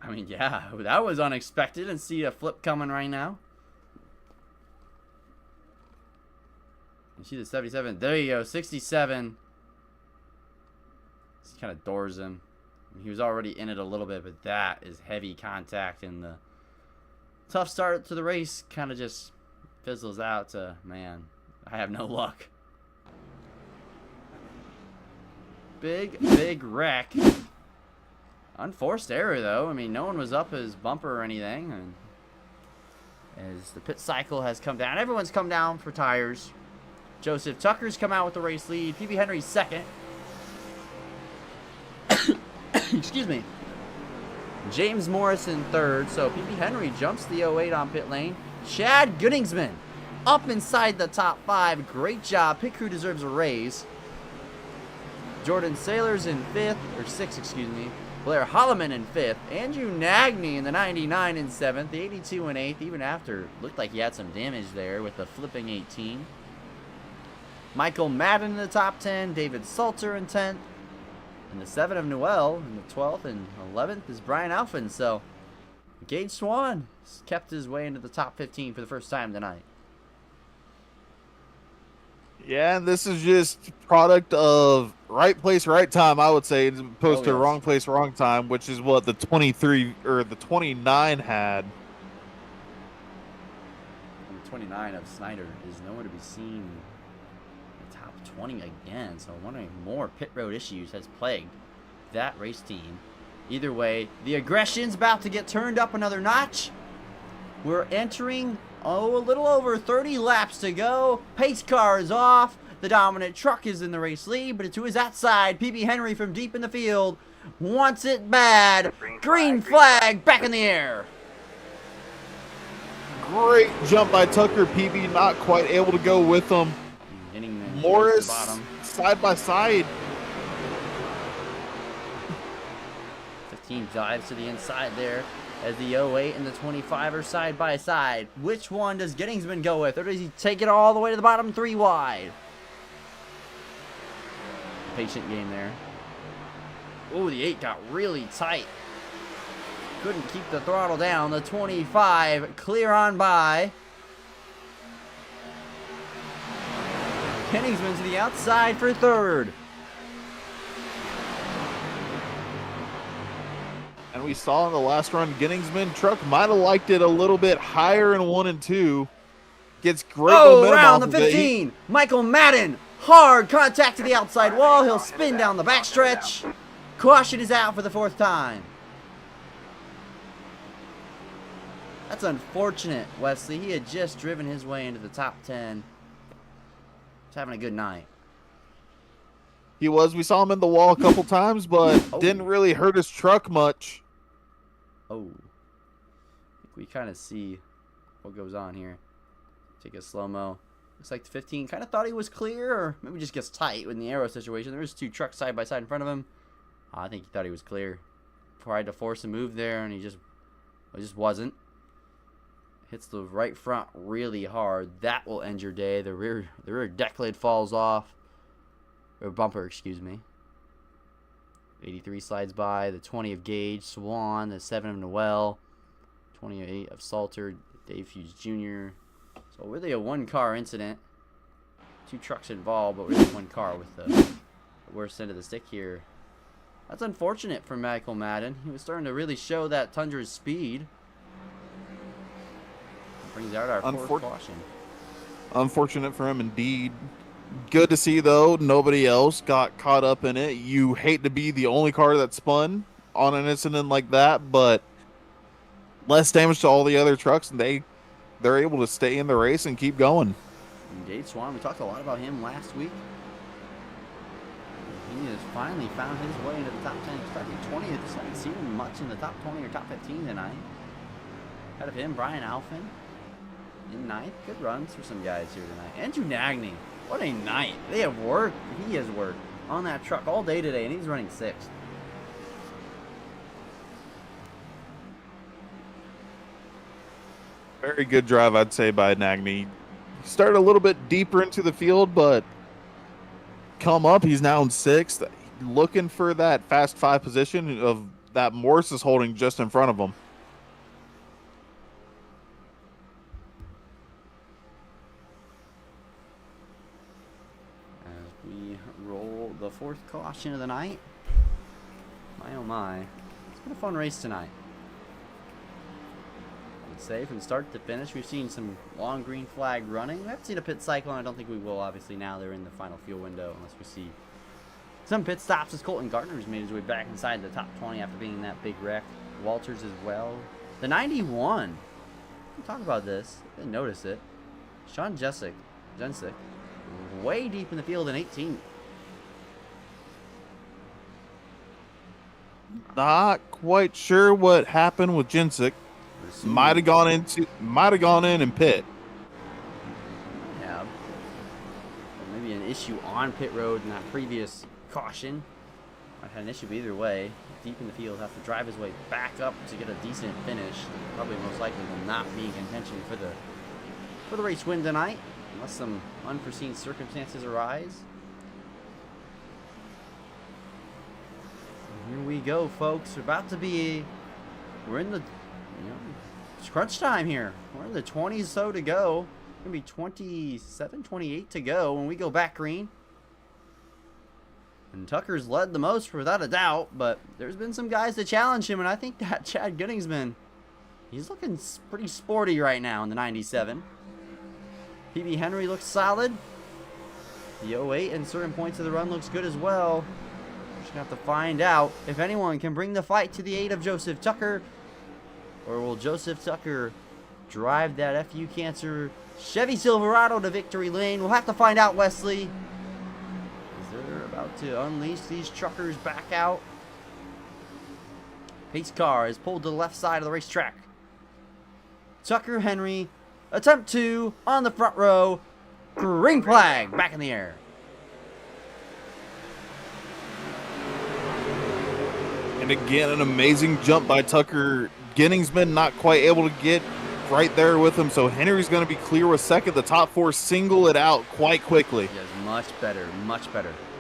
I mean, yeah, that was unexpected, and see a flip coming right now. You see the 77. There you go, 67. He kind of doors him. He was already in it a little bit, but that is heavy contact, and the tough start to the race kind of just fizzles out to, man, I have no luck. Big wreck. Unforced error, though. I mean, no one was up his bumper or anything. And as the pit cycle has come down, everyone's come down for tires. Joseph Tucker's come out with the race lead. PB Henry's second. Excuse me. James Morrison third. So PB Henry jumps the 08 on pit lane. Chad Goodingsman up inside the top 5. Great job. Pit crew deserves a raise. Jordan Sailor's in 5th, or 6th, excuse me. Blair Holloman in 5th. Andrew Nagny in the 99 in 7th. The 82 in 8th, even after looked like he had some damage there with the flipping 18. Michael Madden in the top 10. David Salter in 10th. And the 7 of Noel in the 12th, and 11th is Brian Alphin. So Gage Swan has kept his way into the top 15 for the first time tonight. Yeah, and this is just product of right place, right time, I would say, as opposed to wrong place, wrong time, which is what the 23 or the 29 had. And the 29 of Snyder is nowhere to be seen in the top 20 again. So I'm wondering if more pit road issues has plagued that race team. Either way, the aggression's about to get turned up another notch. We're entering, a little over 30 laps to go. Pace car is off. The dominant truck is in the race lead, but it's to his outside. PB Henry from deep in the field wants it bad. Green flag back in the air. Great jump by Tucker. PB not quite able to go with him. Morris side by side. 15 dives to the inside there as the 08 and the 25 are side by side. Which one does Gettingsman go with, or does he take it all the way to the bottom 3 wide? Patient game there. Oh, the 8 got really tight. Couldn't keep the throttle down. The 25 clear on by. Gettingsman to the outside for 3rd. And we saw in the last run, Gettingsman truck might have liked it a little bit higher in 1 and 2. Gets great momentum around off the of it. 15. Michael Madden. Hard contact to the outside wall. He'll spin down the backstretch. Caution is out for the 4th time. That's unfortunate, Wesley. He had just driven his way into the top 10. He's having a good night. He was. We saw him in the wall a couple times, but didn't really hurt his truck much. Oh. I think we kind of see what goes on here. Take a slow-mo. Looks like the 15 kind of thought he was clear, or maybe just gets tight in the aero situation. There was 2 trucks side by side in front of him. I think he thought he was clear. Tried to force a move there, and he just wasn't. Hits the right front really hard. That will end your day. The rear deck lid falls off. Or bumper, excuse me. 83 slides by. The 20 of Gage, Swan. The 7 of Noel. 28 of Salter, Dave Hughes Jr. So really a 1-car incident. 2 trucks involved, but really 1 car with the worst end of the stick here. That's unfortunate for Michael Madden. He was starting to really show that Tundra's speed. Brings out our 4th caution. Unfortunate for him indeed. Good to see, though, nobody else got caught up in it. You hate to be the only car that spun on an incident like that, but less damage to all the other trucks, and they're able to stay in the race and keep going. And Gage Swan, we talked a lot about him last week. He has finally found his way into the top 10. He's starting 20th. Just haven't seen him much in the top 20 or top 15 tonight. Ahead of him, Brian Alphin in 9th. Good runs for some guys here tonight. Andrew Nagney. What a night. They have worked. He has worked on that truck all day today, and he's running 6th. Very good drive, I'd say, by Nagney. Started a little bit deeper into the field, but come up. He's now in 6th. Looking for that fast 5 position of that Morris is holding just in front of him. The 4th caution of the night. My oh my. It's been a fun race tonight. I would say from start to finish, we've seen some long green flag running. We haven't seen a pit cycle, and I don't think we will, obviously, now they're in the final fuel window, unless we see some pit stops as Colton Gardner's made his way back inside the top 20 after being in that big wreck. Walters as well. The 91. We'll talk about this. Didn't notice it. Sean Jensick, way deep in the field in 18th. Not quite sure what happened with Jensick. Might have gone in and pit. Yeah. Or maybe an issue on pit road in that previous caution. Might have had an issue either way. Deep in the field, have to drive his way back up to get a decent finish. Probably most likely will not be in contention for the race win tonight, unless some unforeseen circumstances arise. Here we go, folks. We're in the, it's crunch time here. We're in the 20s so to go. It's going to be 27, 28 to go when we go back green. And Tucker's led the most without a doubt, but there's been some guys to challenge him, and I think that Chad Gettingsman, he's looking pretty sporty right now in the 97. PB Henry looks solid. The 08 and certain points of the run looks good as well. Just gonna have to find out if anyone can bring the fight to the 8 of Joseph Tucker, or will Joseph Tucker drive that FU Cancer Chevy Silverado to victory lane? We'll have to find out, Wesley. As they're about to unleash these truckers back out. Pace car is pulled to the left side of the racetrack. Tucker, Henry, attempt 2 on the front row. Green flag back in the air. And again, an amazing jump by Tucker. Ginningsman not quite able to get right there with him, so Henry's going to be clear with second. The top 4 single it out quite quickly. He does much better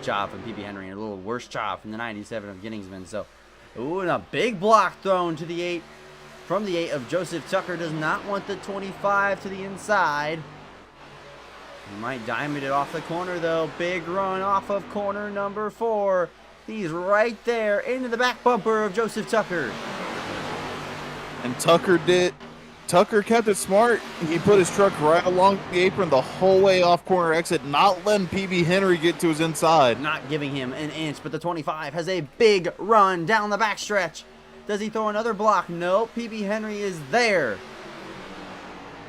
job from PB Henry, and a little worse job from the 97 of Ginningsman. So, ooh, and a big block thrown to the 8 from the 8 of Joseph Tucker. Does not want the 25 to the inside. He might diamond it off the corner, though. Big run off of corner number 4. He's right there into the back bumper of Joseph Tucker. And Tucker kept it smart. He put his truck right along the apron the whole way off corner exit, not letting PB Henry get to his inside. Not giving him an inch, but the 25 has a big run down the backstretch. Does he throw another block? No, PB Henry is there.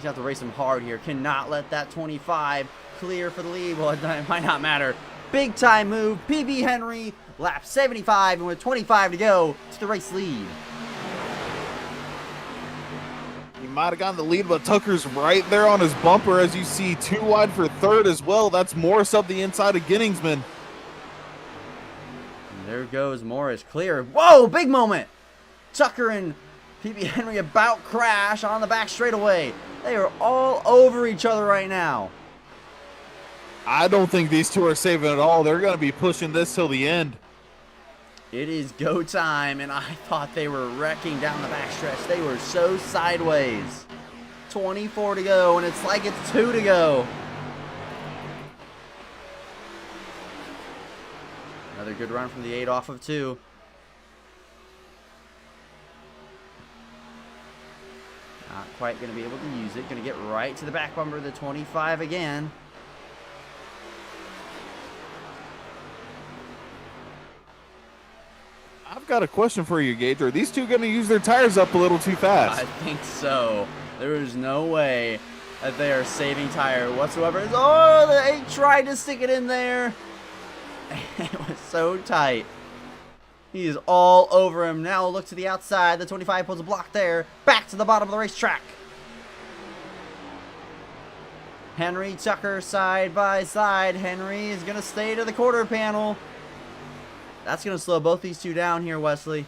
You have to race him hard here. Cannot let that 25 clear for the lead. Well, it might not matter. Big time move. PB Henry, lap 75, and with 25 to go, to the race lead. He might have gotten the lead, but Tucker's right there on his bumper, as you see. 2 wide for third as well. That's Morris up the inside of Ginningsman. And there goes Morris, clear. Whoa, big moment. Tucker and PB Henry about crash on the back straightaway. They are all over each other right now. I don't think these two are saving at all. They're going to be pushing this till the end. It is go time, and I thought they were wrecking down the backstretch. They were so sideways. 24 to go, and it's like it's 2 to go. Another good run from the 8 off of 2. Not quite going to be able to use it. Going to get right to the back bumper of the 25 again. I've got a question for you, Gage. Are these two going to use their tires up a little too fast? I think so. There is no way that they are saving tire whatsoever. Oh, the 8 tried to stick it in there. It was so tight. He is all over him. Now look to the outside. The 25 pulls a block there. Back to the bottom of the racetrack. Henry, Tucker, side by side. Henry is going to stay to the quarter panel. That's going to slow both these two down here, Wesley.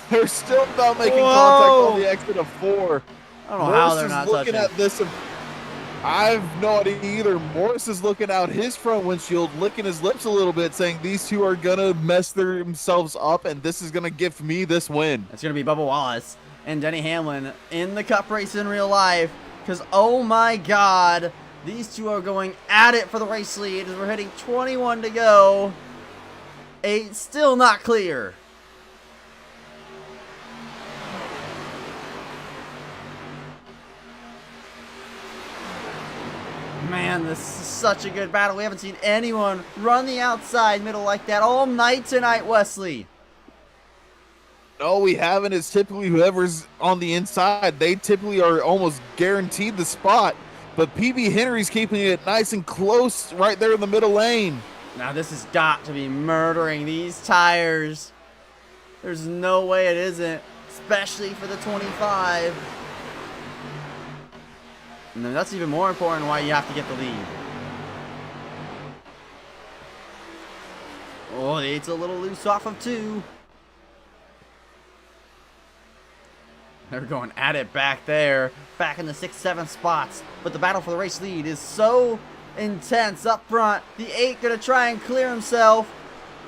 They're still not making contact on the exit of 4. I don't know how they're not looking touching. at this. I have no idea either. Morris is looking out his front windshield, licking his lips a little bit, saying these two are going to mess themselves up, and this is going to gift me this win. It's going to be Bubba Wallace and Denny Hamlin in the cup race in real life. Because, oh my God, these two are going at it for the race lead as we're hitting 21 to go. 8 still not clear. Man, this is such a good battle. We haven't seen anyone run the outside middle like that all night tonight, Wesley. No, we haven't. It's typically whoever's on the inside. They typically are almost guaranteed the spot. But PB Henry's keeping it nice and close right there in the middle lane. Now this has got to be murdering these tires. There's no way it isn't, especially for the 25. And then that's even more important why you have to get the lead. Oh, the 8's a little loose off of 2. They're going at it back there, back in the 6th, 7th spots. But the battle for the race lead is so intense up front. The 8 gonna try and clear himself.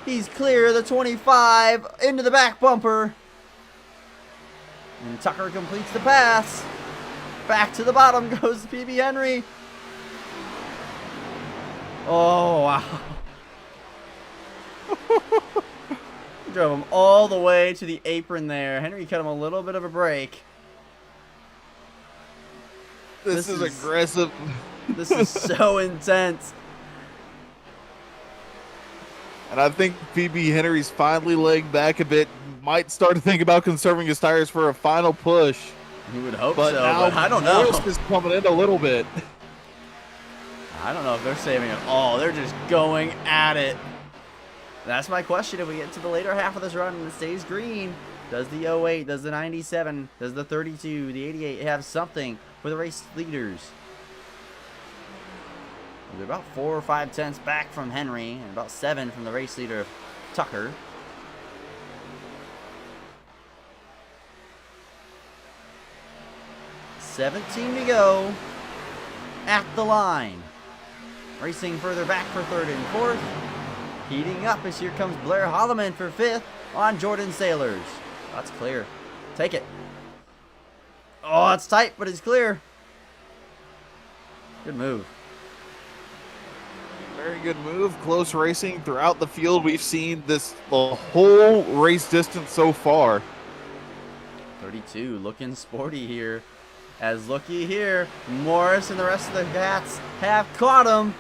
He's clear. The 25 into the back bumper. And Tucker completes the pass. Back to the bottom goes PB Henry. Oh, wow. Drove him all the way to the apron there. Henry cut him a little bit of a break. This is aggressive. This is so intense. And I think PB Henry's finally laying back a bit. Might start to think about conserving his tires for a final push. You would hope But so, now but I don't know. Morris is coming in a little bit. I don't know if they're saving it all. They're just going at it. That's my question. If we get to the later half of this run and it stays green, does the 08, does the 97, does the 32, the 88 have something for the race leaders? They're about 4 or 5 tenths back from Henry and about 7 from the race leader, Tucker. $17 to go at the line. Racing further back for 3rd and 4th. Heating up as here comes Blair Holloman for 5th on Jordan Sailors. That's clear. Take it. Oh, it's tight, but it's clear. Good move. Very good move. Close racing throughout the field. We've seen this the whole race distance so far. 32 looking sporty here. As looky here, Morris and the rest of the cats have caught him.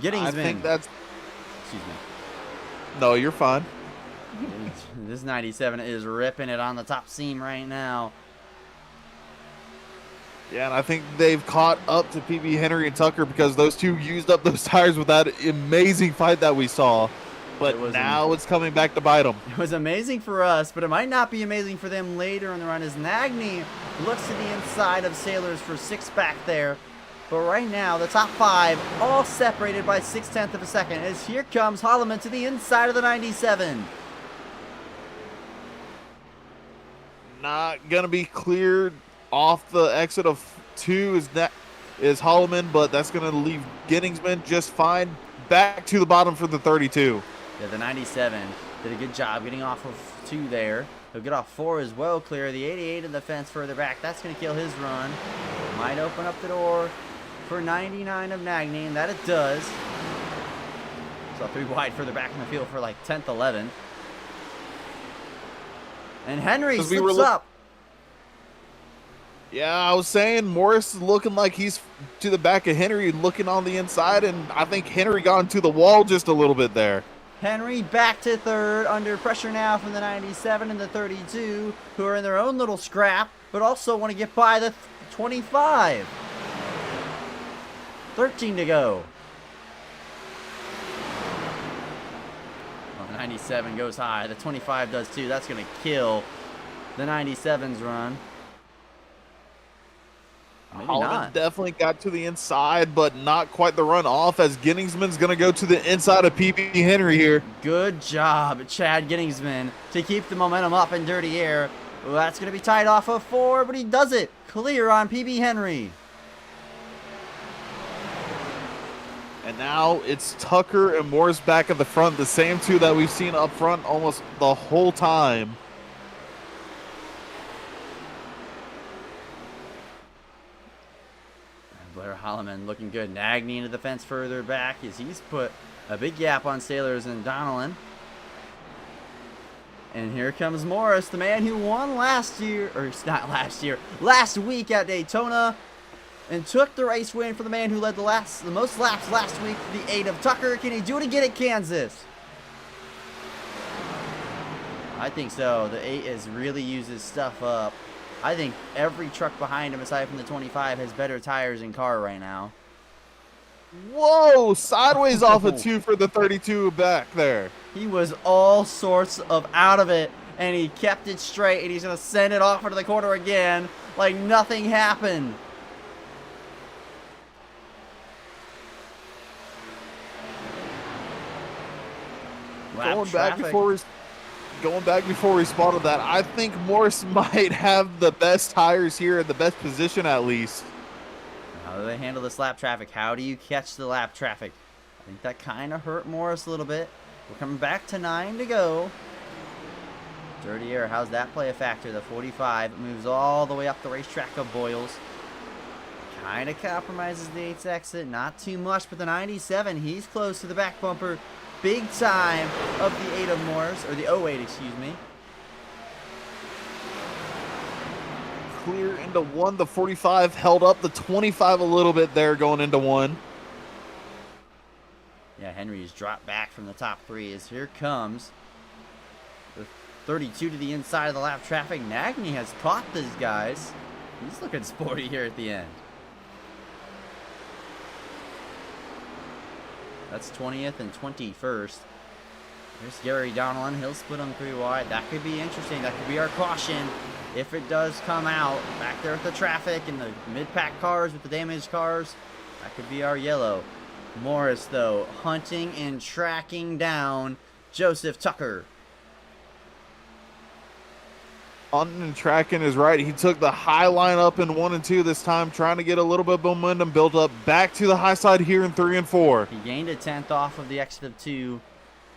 I think that's... Excuse me. No, you're fine. This 97 is ripping it on the top seam right now. Yeah, and I think they've caught up to PB Henry and Tucker because those two used up those tires with that amazing fight that we saw. But now it's coming back to bite them. It was amazing for us, but it might not be amazing for them later in the run as Nagney looks to the inside of Sailors for 6 back there. But right now, the top 5 all separated by 6/10 of a second as here comes Holloman to the inside of the 97. Not going to be cleared off the exit of 2 is Holloman, but that's going to leave Ginningsman just fine. Back to the bottom for the 32. Yeah, the 97 did a good job getting off of 2 there. He'll get off 4 as well, clear. The 88 in the fence further back. That's going to kill his run. Might open up the door for 99 of Nagney, and that it does. So 3 wide further back in the field for like 10th, 11th. And Henry slips up. Yeah, I was saying Morris is looking like he's to the back of Henry, looking on the inside, and I think Henry got into the wall just a little bit there. Henry back to 3rd, under pressure now from the 97 and the 32, who are in their own little scrap, but also want to get by the 25. 13 to go. Well, the 97 goes high. The 25 does too. That's going to kill the 97's run. Maybe not. Definitely got to the inside, but not quite the run off as Ginningsman's going to go to the inside of PB Henry here. Good job, Chad Ginningsman, to keep the momentum up in dirty air. Well, that's going to be tied off of 4, but he does it. Clear on PB Henry. And now it's Tucker and Morris back at the front, the same 2 that we've seen up front almost the whole time. Blair Holloman looking good. Nagney into the fence further back as he's put a big gap on Sailors and Donnellan. And here comes Morris, the man who won last year, or not last year, last week at Daytona, and took the race win for the man who led the most laps last week, the 8 of Tucker. Can he do it again at Kansas? I think so. The 8 has really used his stuff up. I think every truck behind him, aside from the 25, has better tires in car right now. Whoa! Sideways off a 2 for the 32 back there. He was all sorts of out of it, and he kept it straight, and he's going to send it off into the corner again like nothing happened. Going back before we spotted that, I think Morris might have the best tires here in the best position at least. How do they handle this lap traffic? How do you catch the lap traffic? I think that kind of hurt Morris a little bit. We're coming back to 9 to go. Dirty air, how's that play a factor? The 45 moves all the way up the racetrack of Boyles. Kind of compromises the 8's exit, not too much, but the 97, he's close to the back bumper. Big time of the 8 of Morris, or the 08, excuse me. clear into 1. The 45 held up the 25 a little bit there going into 1. Yeah, Henry's dropped back from the top 3 as here comes the 32 to the inside of the lap traffic. Nagny has caught these guys. He's looking sporty here at the end. That's 20th and 21st. There's Gary Donelon. He'll split them 3 wide. That could be interesting. That could be our caution if it does come out. Back there with the traffic and the mid-pack cars with the damaged cars. That could be our yellow. Morris, though, hunting and tracking down Joseph Tucker. Hunting and tracking is right. He took the high line up in 1 and 2 this time, trying to get a little bit of momentum built up back to the high side here in 3 and 4. He gained a 10th off of the exit of 2.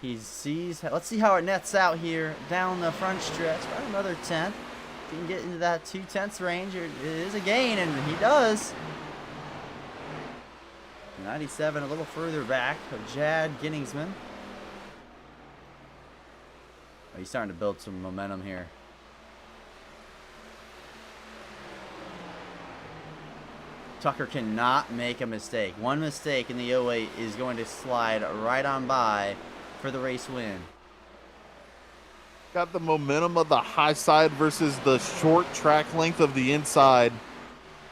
He sees, let's see how it nets out here down the front stretch. About another 10th. If he can get into that 2/10 range, it is a gain, and he does. 97 a little further back of Jad Ginningsman. Oh, he's starting to build some momentum here. Tucker cannot make a mistake. One mistake in the 08 is going to slide right on by for the race win. Got the momentum of the high side versus the short track length of the inside.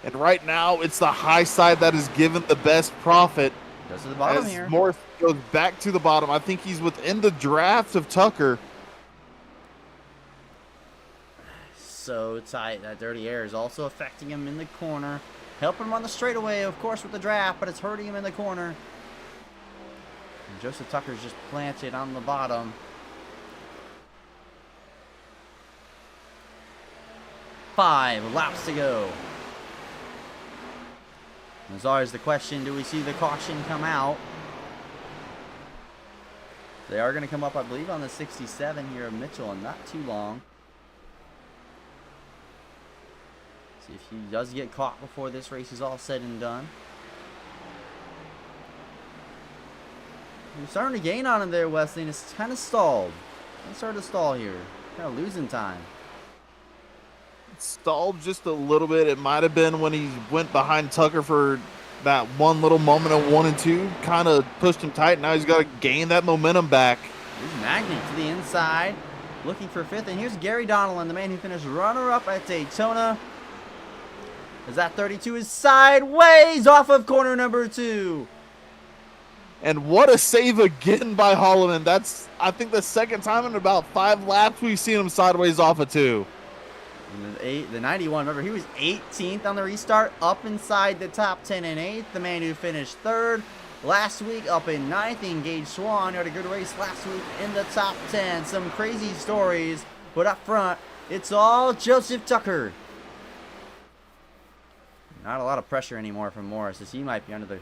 And right now, it's the high side that is given the best profit. Goes to the bottom as here. Morris goes back to the bottom. I think he's within the draft of Tucker. So tight. That dirty air is also affecting him in the corner. Helping him on the straightaway, of course, with the draft, but it's hurting him in the corner. And Joseph Tucker's just planted on the bottom. Five laps to go. There's always the question, do we see the caution come out? They are going to come up, I believe, on the 67 here of Mitchell, and not too long. See if he does get caught before this race is all said and done. We're starting to gain on him there, Wesley, and it's kind of stalled. It's starting to stall here. Kind of losing time. Stalled just a little bit. It might have been when he went behind Tucker for that one little moment of 1 and 2. Kind of pushed him tight. Now he's got to gain that momentum back. Here's Magny to the inside, looking for 5th. And here's Gary Donelon, the man who finished runner-up at Daytona. As that 32 is sideways off of corner number 2. And what a save again by Holloman. That's, I think, the second time in about 5 laps we've seen him sideways off of 2. And the 91, remember, he was 18th on the restart, up inside the top 10 and 8th. The man who finished 3rd last week, up in 9th. He engaged Swan, who had a good race last week in the top 10. Some crazy stories, but up front, it's all Joseph Tucker. Not a lot of pressure anymore from Morris, as he might be under the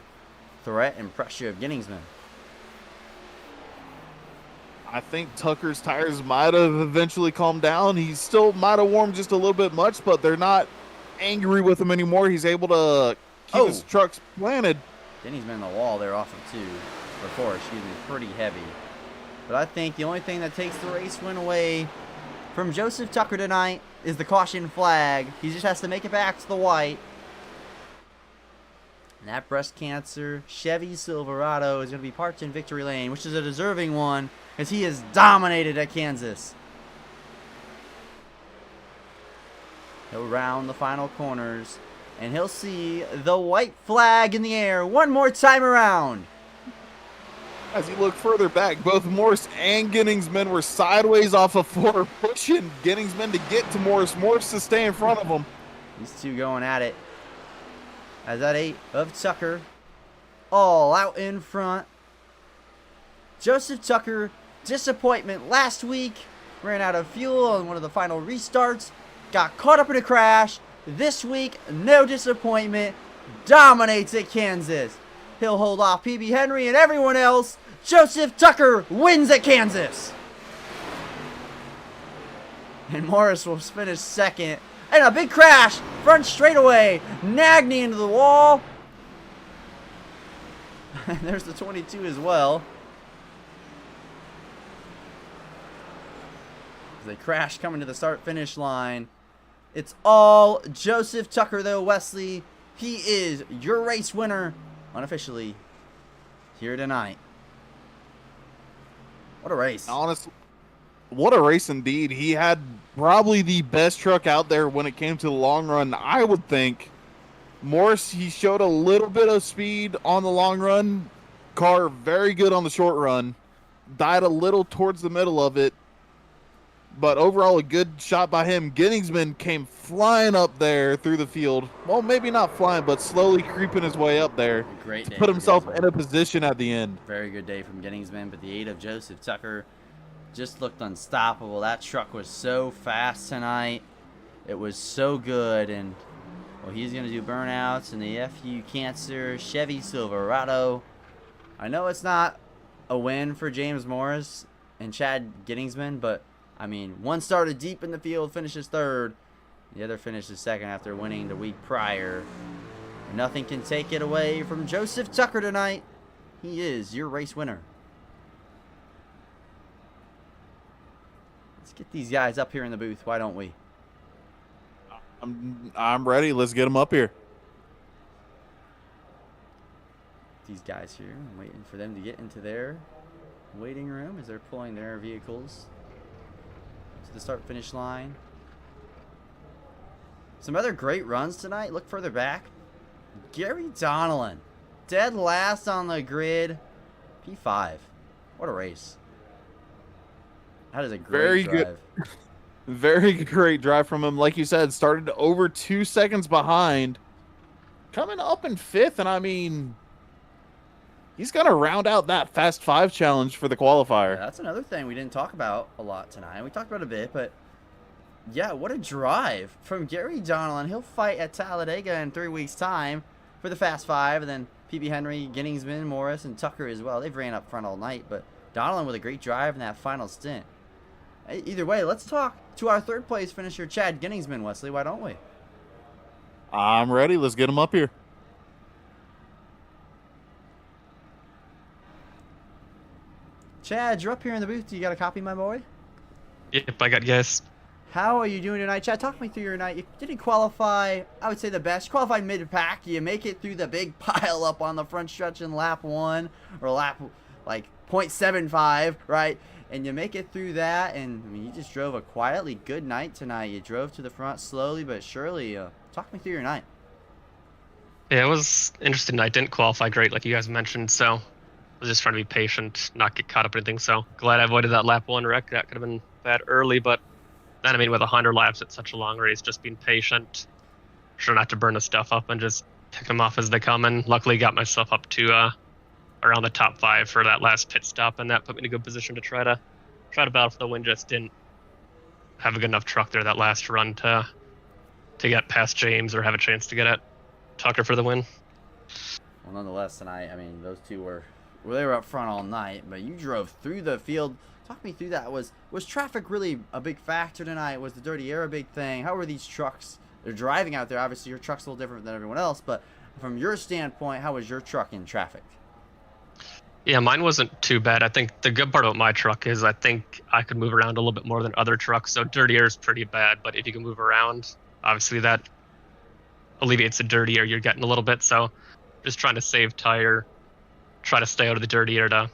threat and pressure of Ginningsman. I think Tucker's tires might have eventually calmed down. He still might have warmed just a little bit much, but they're not angry with him anymore. He's able to keep his trucks planted. Ginningsman in the wall there off of 2, or 4, excuse me, pretty heavy. But I think the only thing that takes the race win away from Joseph Tucker tonight is the caution flag. He just has to make it back to the white. And that breast cancer Chevy Silverado is going to be parked in victory lane, which is a deserving one, as he has dominated at Kansas. He'll round the final corners, and he'll see the white flag in the air one more time around. As he looked further back, both Morris and Ginningsman were sideways off of 4, pushing Ginningsman to get to Morris. Morris to stay in front of him. These two going at it. As that 8 of Tucker, all out in front. Joseph Tucker, disappointment last week. Ran out of fuel on one of the final restarts. Got caught up in a crash. This week, no disappointment. Dominates at Kansas. He'll hold off PB Henry and everyone else. Joseph Tucker wins at Kansas. And Morris will finish 2nd. And a big crash, front straightaway, Nagny into the wall. And there's the 22 as well. As they crash coming to the start-finish line. It's all Joseph Tucker, though, Wesley. He is your race winner, unofficially, here tonight. What a race. Honestly, what a race indeed. He had probably the best truck out there when it came to the long run, I would think. Morris, he showed a little bit of speed on the long run. Car very good on the short run. Died a little towards the middle of it. But overall, a good shot by him. Genningsman came flying up there through the field. Well, maybe not flying, but slowly creeping his way up there. Great day to put himself Genningsman. in a position at the end. Very good day from Genningsman, but the 8 of Joseph Tucker just looked unstoppable. That truck was so fast tonight. It was so good, and well, he's going to do burnouts in the FU Cancer Chevy Silverado. I know it's not a win for James Morris and Chad Genningsman, but I mean, one started deep in the field, finishes third. The other finishes second after winning the week prior. Nothing can take it away from Joseph Tucker tonight. He is your race winner. Let's get these guys up here in the booth. Why don't we? I'm ready. Let's get them up here. These guys here, I'm waiting for them to get into their waiting room as they're pulling their vehicles to the start-finish line. Some other great runs tonight. Look further back. Gary Donnellan, dead last on the grid. P5. What a race. That is a great drive. Good. Very great drive from him. Like you said, started over 2 seconds behind. Coming up in 5th, and I mean, he's going to round out that Fast 5 challenge for the qualifier. Yeah, that's another thing we didn't talk about a lot tonight. We talked about it a bit, but yeah, what a drive from Gary Donnellan. He'll fight at Talladega in 3 weeks' time for the Fast 5, and then PB Henry, Genningsman, Morris, and Tucker as well. They've ran up front all night, but Donnellan with a great drive in that final stint. Either way, let's talk to our third place finisher, Chad Genningsman, Wesley. Why don't we? I'm ready. Let's get him up here. Chad, you're up here in the booth. Do you got a copy, my boy? Yep, I got yes. How are you doing tonight, Chad? Talk me through your night. You didn't qualify, I would say the best. You qualified mid-pack. You make it through the big pile up on the front stretch in lap 1 or lap like 0.75, right? And you make it through that, and I mean, you just drove a quietly good night tonight. You drove to the front slowly but surely. Talk me through your night. Yeah, it was interesting. I didn't qualify great, like you guys mentioned, so I was just trying to be patient, not get caught up in anything. So glad I avoided that lap 1 wreck. That could have been bad early, but then I mean, with 100 laps, it's such a long race. Just being patient, sure not to burn the stuff up, and just pick them off as they come. And luckily, got myself up to around the top 5 for that last pit stop, and that put me in a good position to try to battle for the win. Just didn't have a good enough truck there that last run to get past James or have a chance to get at Tucker for the win. Well, nonetheless, tonight, I mean, those two were they were up front all night, but you drove through the field. Talk me through that. Was traffic really a big factor tonight? Was the dirty air a big thing? How were these trucks? They're driving out there. Obviously, your truck's a little different than everyone else, but from your standpoint, how was your truck in traffic? Yeah, mine wasn't too bad. I think the good part about my truck is I think I could move around a little bit more than other trucks. So dirty air is pretty bad, but if you can move around, obviously that alleviates the dirty air you're getting a little bit. So just trying to save tire, try to stay out of the dirty air to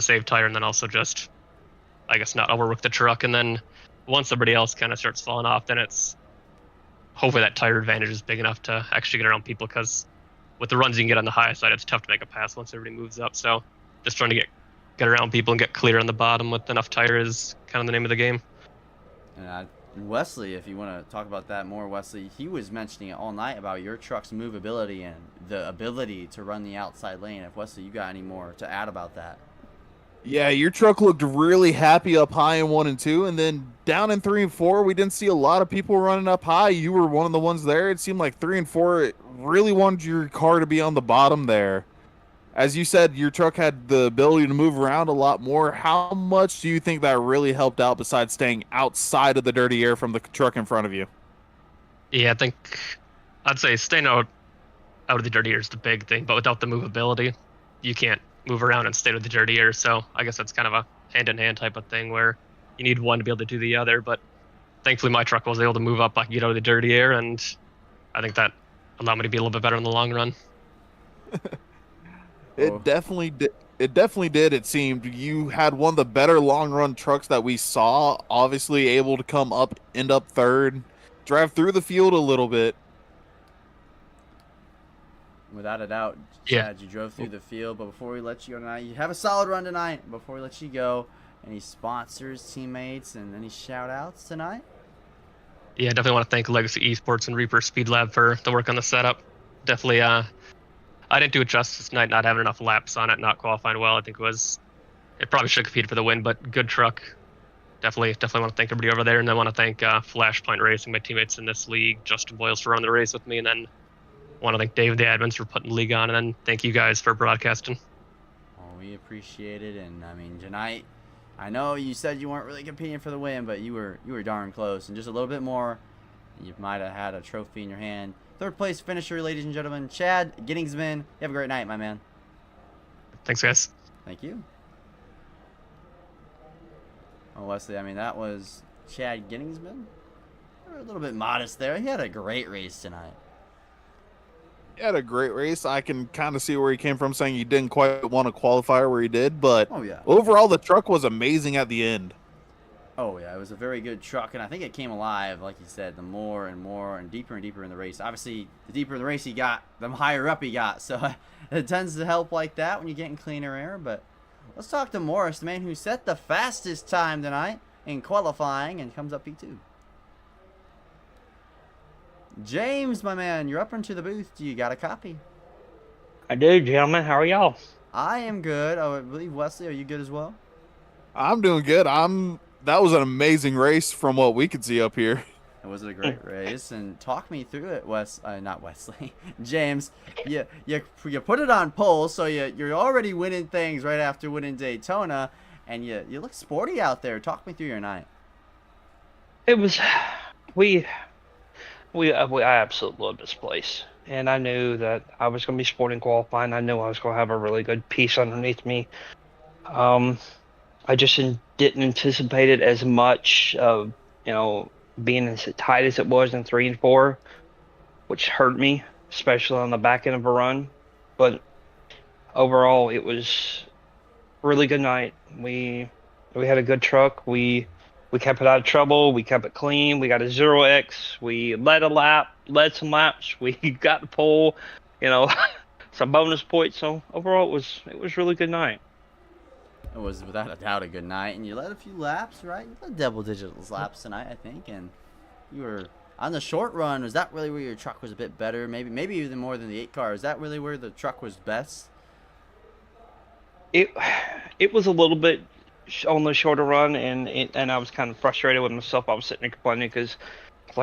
save tire, and then also just, I guess, not overwork the truck. And then once everybody else kind of starts falling off, then it's hopefully that tire advantage is big enough to actually get around people, because with the runs you can get on the high side, it's tough to make a pass once everybody moves up. So just trying to get around people and get clear on the bottom with enough tire is kind of the name of the game. And Wesley, if you want to talk about that more, Wesley, he was mentioning it all night about your truck's movability and the ability to run the outside lane. If Wesley, you got any more to add about that? Yeah, your truck looked really happy up high in 1 and 2, and then down in 3 and 4, we didn't see a lot of people running up high. You were one of the ones there. It seemed like 3 and 4 it really wanted your car to be on the bottom there. As you said, your truck had the ability to move around a lot more. How much do you think that really helped out besides staying outside of the dirty air from the truck in front of you? Yeah, I think I'd say staying out of the dirty air is the big thing, but without the movability, you can't move around and stay out of the dirty air. So I guess that's kind of a hand-in-hand type of thing where you need one to be able to do the other. But thankfully my truck was able to move up. I could get out of the dirty air, and I think that allowed me to be a little bit better in the long run. It definitely did. It definitely did. It seemed you had one of the better long run trucks that we saw. Obviously, able to come up, end up third, drive through the field a little bit. Without a doubt, Yeah. Chad, you drove through the field. But before we let you go tonight, you have a solid run tonight. Before we let you go, any sponsors, teammates, and any shout outs tonight? Yeah, definitely want to thank Legacy Esports and Reaper Speed Lab for the work on the setup. Definitely, I didn't do it justice tonight, not having enough laps on it, not qualifying well. I think it probably should compete for the win, but good truck. Definitely want to thank everybody over there, and I want to thank Flashpoint Racing, my teammates in this league, Justin Boyles for running the race with me, and then want to thank Dave the admins for putting the league on, and then thank you guys for broadcasting. Well, we appreciate it, and I mean tonight, I know you said you weren't really competing for the win, but you were darn close, and just a little bit more, you might have had a trophy in your hand. Third place finisher, ladies and gentlemen, Chad Ginningsman. You have a great night, my man. Thanks, guys. Thank you. Oh, Wesley, I mean, that was Chad Ginningsman. We're a little bit modest there. He had a great race tonight. He had a great race. I can kind of see where he came from, saying he didn't quite want to qualify where he did, but Oh, yeah. overall, the truck was amazing at the end. Oh, yeah, it was a very good truck, and I think it came alive, like you said, the more and more and deeper in the race. Obviously, the deeper in the race he got, the higher up he got, so it tends to help like that when you're getting cleaner air. But let's talk to Morris, the man who set the fastest time tonight in qualifying and comes up P2. James, my man, you're up into the booth. Do you got a copy? I do, gentlemen. How are y'all? I am good. Oh, I believe, Wesley, are you good as well? I'm doing good. That was an amazing race from what we could see up here. It was a great race, and talk me through it, not Wesley, James. You put it on pole, so you're already winning things right after winning Daytona, and you look sporty out there. Talk me through your night. It was, I absolutely loved this place, and I knew that I was going to be sporting qualifying. I knew I was going to have a really good piece underneath me. I just didn't anticipate it as much of, being as tight as it was in 3 and 4, which hurt me, especially on the back end of a run. But overall, it was a really good night. We had a good truck. We kept it out of trouble. We kept it clean. We got a 0x. We led some laps. We got the pole, some bonus points. So overall, it was a really good night. It was without a doubt a good night, and you led a few laps, right? You led double-digit laps tonight, I think, and you were on the short run. Was that really where your truck was a bit better? Maybe even more than the 8 car. Is that really where the truck was best? It was a little bit on the shorter run, and I was kind of frustrated with myself. I was sitting there complaining because,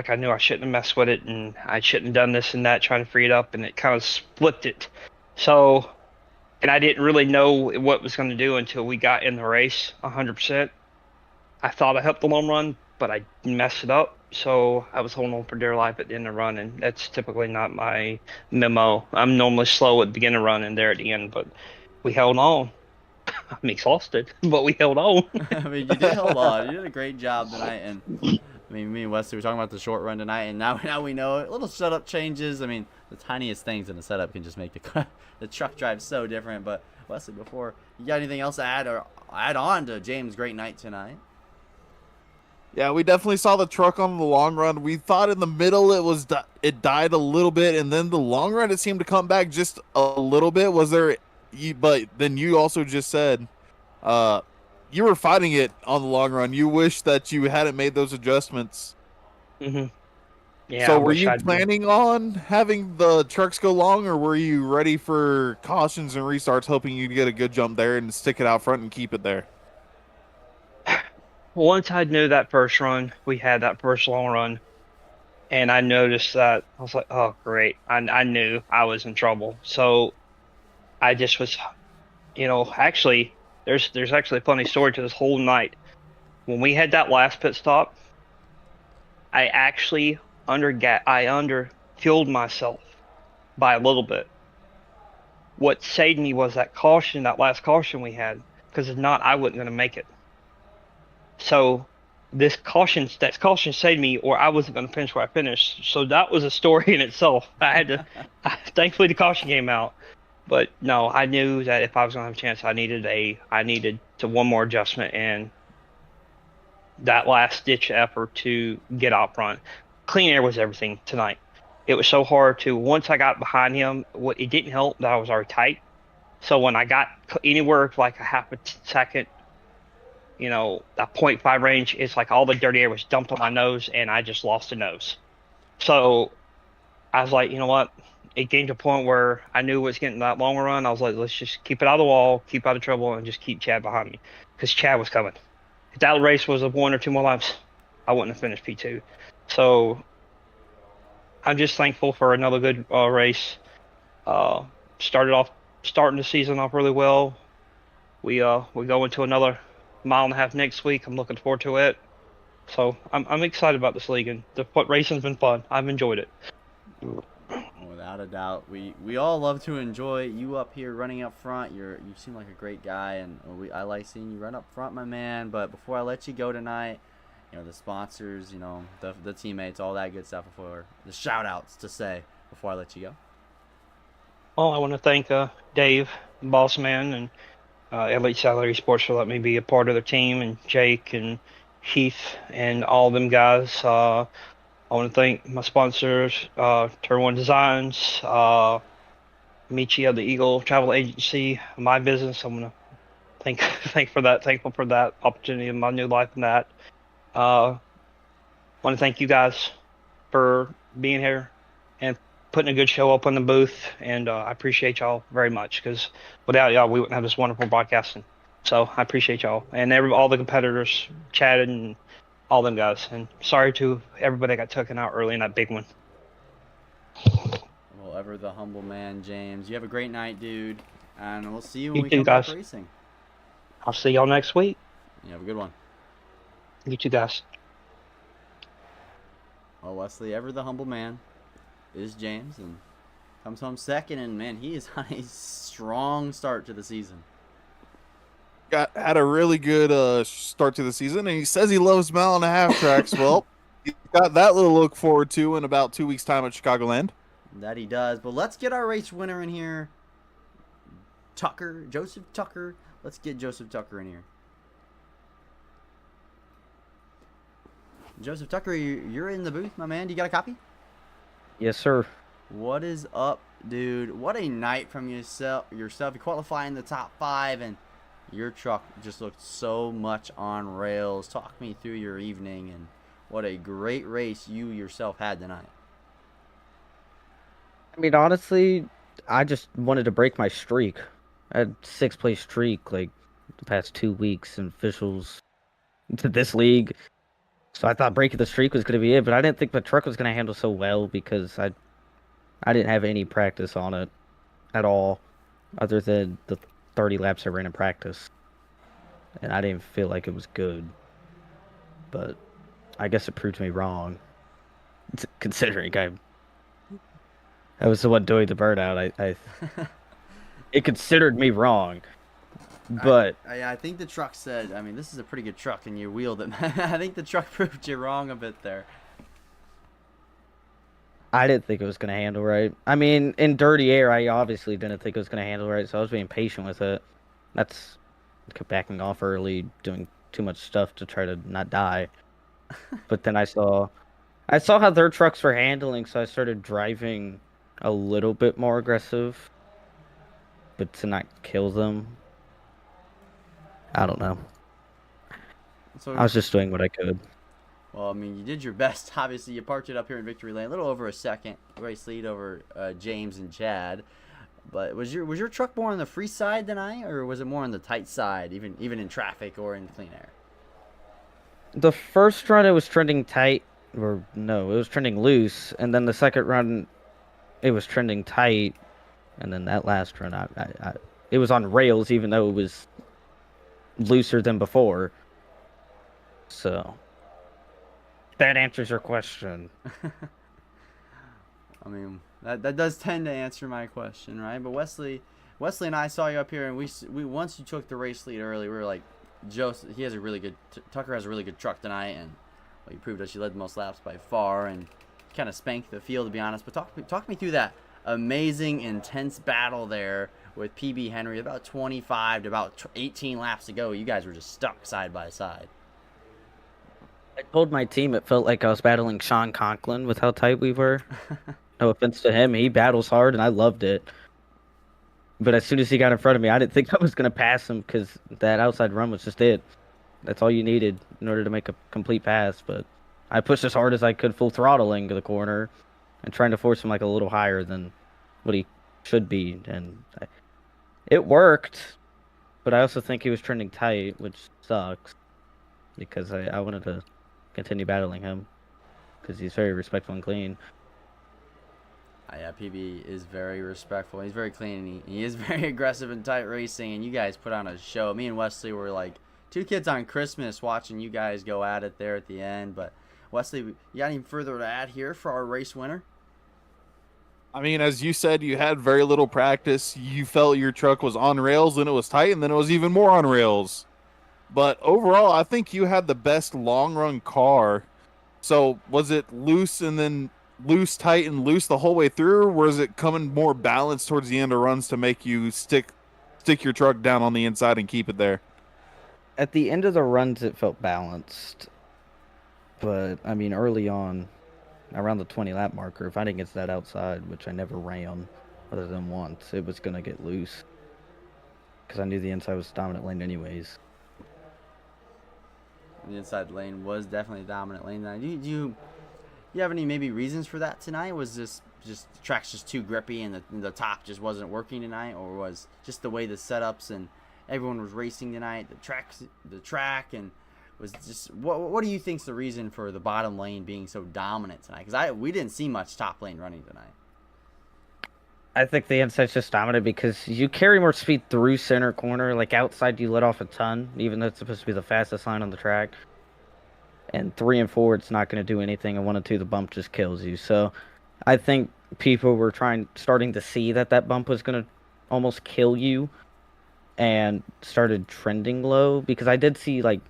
I knew I shouldn't have messed with it, and I shouldn't have done this and that, trying to free it up, and it kind of split it. So. And I didn't really know what it was going to do until we got in the race 100%. I thought I helped the long run, but I messed it up. So I was holding on for dear life at the end of the run, and that's typically not my MO. I'm normally slow at the beginning of the run and there at the end, but we held on. I'm exhausted, but we held on. I mean, you did hold on. You did a great job tonight, and I mean, me and Wesley were talking about the short run tonight, and now we know it. Little setup changes. I mean, the tiniest things in the setup can just make the truck drive so different. But Wesley, before you got anything else to add on to James' great night tonight? Yeah, we definitely saw the truck on the long run. We thought in the middle it died a little bit, and then the long run it seemed to come back just a little bit. But then you also just said, you were fighting it on the long run. You wish that you hadn't made those adjustments. Mm-hmm. Yeah. So were you planning on having the trucks go long, or were you ready for cautions and restarts, hoping you'd get a good jump there and stick it out front and keep it there? Once I knew that first run, we had that first long run, and I noticed that, I was like, oh, great. I knew I was in trouble. So I just was, actually, there's actually a funny story to this whole night. When we had that last pit stop, I actually under-fueled myself by a little bit. What saved me was that last caution we had, because if not, I wasn't going to make it. So this caution saved me, or I wasn't going to finish where I finished. So that was a story in itself. I had to. Thankfully, the caution came out. But no, I knew that if I was going to have a chance, I needed to one more adjustment and that last ditch effort to get out front. Clean air was everything tonight. It was so hard to once I got behind him. What it didn't help that I was already tight. So when I got anywhere like a half a second, that .5 range, it's like all the dirty air was dumped on my nose, and I just lost the nose. So I was like, you know what? It came to a point where I knew it was getting that long run. I was like, let's just keep it out of the wall, keep out of trouble, and just keep Chad behind me because Chad was coming. If that race was a 1 or 2 more laps, I wouldn't have finished P2. So I'm just thankful for another good race. Starting the season off really well. We go into another mile and a half next week. I'm looking forward to it. So I'm excited about this league, and the racing's been fun. I've enjoyed it. Without a doubt, we all love to enjoy you up here running up front. You seem like a great guy, and I like seeing you run up front, my man. But before I let you go tonight, the sponsors, the teammates, all that good stuff. Before the shout outs to say before I let you go. Well, I want to thank Dave, boss man, and Elite Salary Sports for letting me be a part of the team, and Jake and Heath and all them guys. I want to thank my sponsors, Turn One Designs, Michi of the Eagle Travel Agency, my business. I'm gonna thankful for that opportunity in my new life and that. Want to thank you guys for being here and putting a good show up on the booth, and I appreciate y'all very much because without y'all, we wouldn't have this wonderful broadcasting. So I appreciate y'all and all the competitors, Chad and all them guys. And sorry to everybody that got taken out early in that big one. Well, ever the humble man, James. You have a great night, dude, and we'll see you when You we too, come back guys. racing. I'll see y'all next week. You have a good one. You two guys. Well, Wesley, ever the humble man, is James, and comes home second, and man, he is on a strong start to the season. Had a really good start to the season, and he says he loves mile and a half tracks. Well, he's got that little look forward to in about 2 weeks' time at Chicagoland. That he does. But let's get our race winner in here. Joseph Tucker. Let's get Joseph Tucker in here. Joseph Tucker, you're in the booth, my man. Do you got a copy? Yes, sir. What is up, dude? What a night from yourself. You qualify in the top 5, and your truck just looked so much on rails. Talk me through your evening, and what a great race you yourself had tonight. I mean, honestly, I just wanted to break my streak. I had 6th-place streak, like, the past 2 weeks in officials to this league. So I thought breaking the streak was going to be it, but I didn't think my truck was going to handle so well because I didn't have any practice on it at all, other than the 30 laps I ran in practice. And I didn't feel like it was good. But I guess it proved me wrong, considering I was the one doing the burnout. It considered me wrong, but I think the truck said, I mean, this is a pretty good truck, and you wheeled it. I think the truck proved you wrong a bit there. I didn't think it was going to handle right. I mean, in dirty air, I obviously didn't think it was going to handle right, so I was being patient with it. That's backing off early, doing too much stuff to try to not die. But then I saw how their trucks were handling, so I started driving a little bit more aggressive, but to not kill them. I don't know. So I was just doing what I could. Well, I mean, you did your best. Obviously, you parked it up here in victory lane, a little over a second race lead over James and Chad. But was your truck more on the free side than or was it more on the tight side, even in traffic or in clean air? The first run, it was trending tight, or no, it was trending loose, and then the second run, it was trending tight, and then that last run, it was on rails, even though it was looser than before. So that answers your question. I mean, that does tend to answer my question, right? But Wesley and I saw you up here, and we once you took the race lead early, we were like, Joseph, he has a really good. Tucker has a really good truck tonight, and well, he proved that she led the most laps by far, and kind of spanked the field to be honest. But talk me through that amazing, intense battle there with PB Henry. About 25 to about 18 laps to go, you guys were just stuck side by side. I told my team it felt like I was battling Sean Conklin with how tight we were. No offense to him, he battles hard, and I loved it. But as soon as he got in front of me, I didn't think I was going to pass him because that outside run was just it. That's all you needed in order to make a complete pass. But I pushed as hard as I could, full throttling to the corner and trying to force him like a little higher than what he should be. And it worked, but I also think he was trending tight, which sucks because I wanted to continue battling him because he's very respectful and clean. Yeah, PB is very respectful. He's very clean. And he is very aggressive in tight racing. And you guys put on a show. Me and Wesley were like two kids on Christmas watching you guys go at it there at the end. But Wesley, you got any further to add here for our race winner? I mean, as you said, you had very little practice. You felt your truck was on rails, then it was tight, and then it was even more on rails. But overall, I think you had the best long-run car. So was it loose and then loose, tight, and loose the whole way through, or was it coming more balanced towards the end of runs to make you stick your truck down on the inside and keep it there? At the end of the runs, it felt balanced. But, I mean, early on, around the 20-lap marker, if I didn't get to that outside, which I never ran other than once, it was going to get loose. Because I knew the inside was the dominant lane anyways. The inside lane was definitely a dominant lane. Now, do you have any maybe reasons for that tonight? Was this just the track's just too grippy and the top just wasn't working tonight, or was just the way the setups and everyone was racing tonight, the track, and was just what do you think's the reason for the bottom lane being so dominant tonight? Because we didn't see much top lane running tonight. I think the inside's just dominant because you carry more speed through center corner. Like outside, you let off a ton, even though it's supposed to be the fastest line on the track. And 3 and 4, it's not going to do anything. And 1 and 2, the bump just kills you. So I think people were starting to see that bump was going to almost kill you and started trending low. Because I did see, I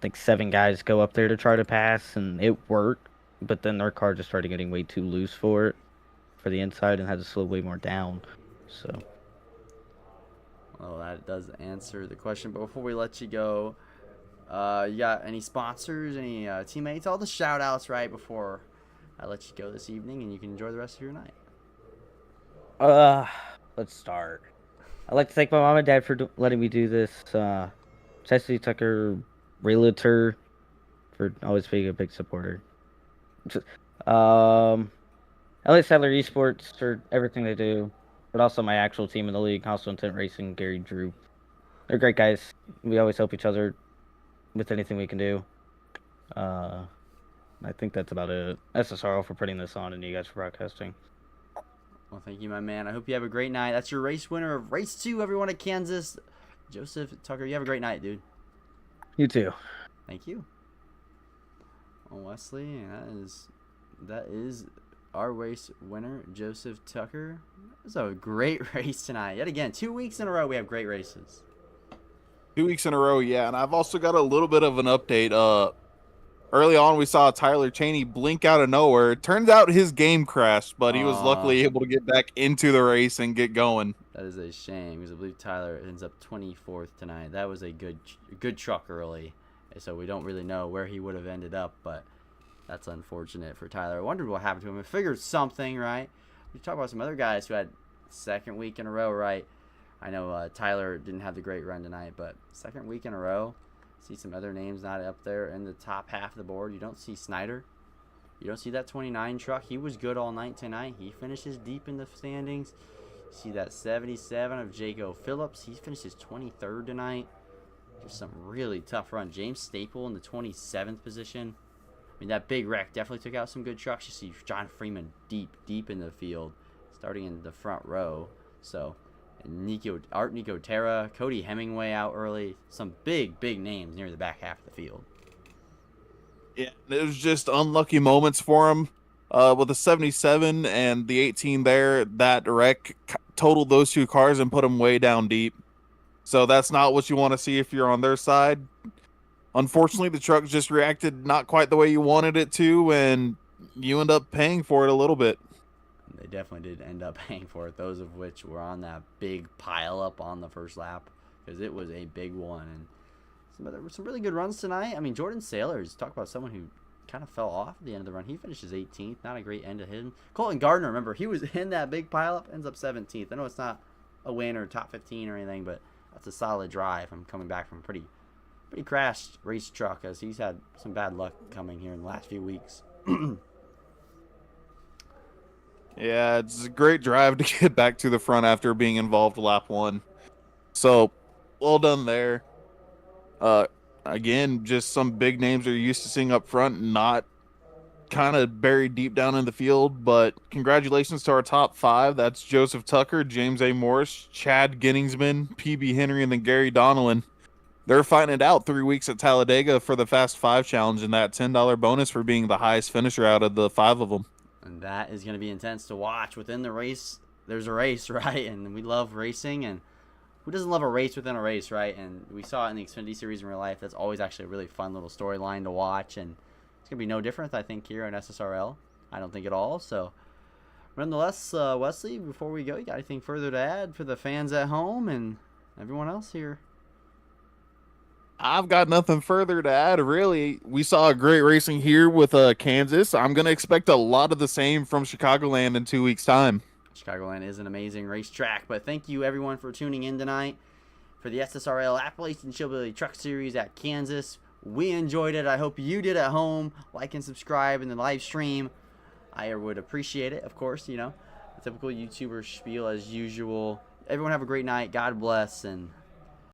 think 7 guys go up there to try to pass, and it worked. But then their car just started getting way too loose for the inside and had to slow way more down. So. Well, that does answer the question. But before we let you go, you got any sponsors, any teammates? All the shout outs right before I let you go this evening, and you can enjoy the rest of your night. Let's start. I'd like to thank my mom and dad for letting me do this. Chastity Tucker, Realtor, for always being a big supporter. LA Sadler Esports for everything they do, but also my actual team in the league, Hostile Intent Racing, Gary, Drew. They're great guys. We always help each other with anything we can do. I think that's about it. SSRL for putting this on and you guys for broadcasting. Well, thank you, my man. I hope you have a great night. That's your race winner of race 2, everyone at Kansas. Joseph Tucker, you have a great night, dude. You too. Thank you. Well, Wesley, that is our race winner, Joseph Tucker. It was a great race tonight. Yet again, 2 weeks in a row we have great races. 2 weeks in a row, yeah. And I've also got a little bit of an update. Early on, we saw Tyler Cheney blink out of nowhere. It turns out his game crashed, but he was luckily able to get back into the race and get going. That is a shame because I believe Tyler ends up 24th tonight. That was a good truck early, so we don't really know where he would have ended up, but that's unfortunate for Tyler. I wondered what happened to him. I figured something, right? We talk about some other guys who had second week in a row, right? I know Tyler didn't have the great run tonight, but second week in a row. See some other names not up there in the top half of the board. You don't see Snyder. You don't see that 29 truck. He was good all night tonight. He finishes deep in the standings. You see that 77 of Jaco Phillips. He finishes 23rd tonight. Just some really tough run. James Staple in the 27th position. I mean, that big wreck definitely took out some good trucks. You see John Freeman deep in the field, starting in the front row. So, Art Nico Terra, Cody Hemingway out early. Some big names near the back half of the field. Yeah, it was just unlucky moments for him. With the 77 and the 18 there, that wreck totaled those 2 cars and put them way down deep. So that's not what you want to see if you're on their side. Unfortunately, the truck just reacted not quite the way you wanted it to, and you end up paying for it a little bit. They definitely did end up paying for it, those of which were on that big pile up on the first lap, because it was a big one. And there were some really good runs tonight. I mean, Jordan Sailors, talk about someone who kind of fell off at the end of the run. He finishes 18th, not a great end to him. Colton Gardner, remember, he was in that big pile up, ends up 17th. I know it's not a win or top 15 or anything, but that's a solid drive. I'm coming back from a pretty crashed race truck, as he's had some bad luck coming here in the last few weeks. Yeah, it's a great drive to get back to the front after being involved lap 1. So, well done there. Again, just some big names you're used to seeing up front, not kind of buried deep down in the field, but congratulations to our top 5. That's Joseph Tucker, James A. Morris, Chad Ginningsman, PB Henry, and then Gary Donnellan. They're fighting it out 3 weeks at Talladega for the Fast 5 challenge and that $10 bonus for being the highest finisher out of the 5 of them. And that is going to be intense to watch. Within the race, there's a race, right? And we love racing, and who doesn't love a race within a race, right? And we saw it in the Xfinity Series in real life. That's always actually a really fun little storyline to watch, and it's going to be no different, I think, here in SSRL. I don't think at all. So, nonetheless, Wesley, before we go, you got anything further to add for the fans at home and everyone else here? I've got nothing further to add, really. We saw a great racing here with Kansas. I'm going to expect a lot of the same from Chicagoland in 2 weeks' time. Chicagoland is an amazing racetrack, but thank you, everyone, for tuning in tonight for the SSRL AppalachianChillBilly Truck Series at Kansas. We enjoyed it. I hope you did at home. Like and subscribe in the live stream. I would appreciate it, of course, you know. The typical YouTuber spiel as usual. Everyone have a great night. God bless, and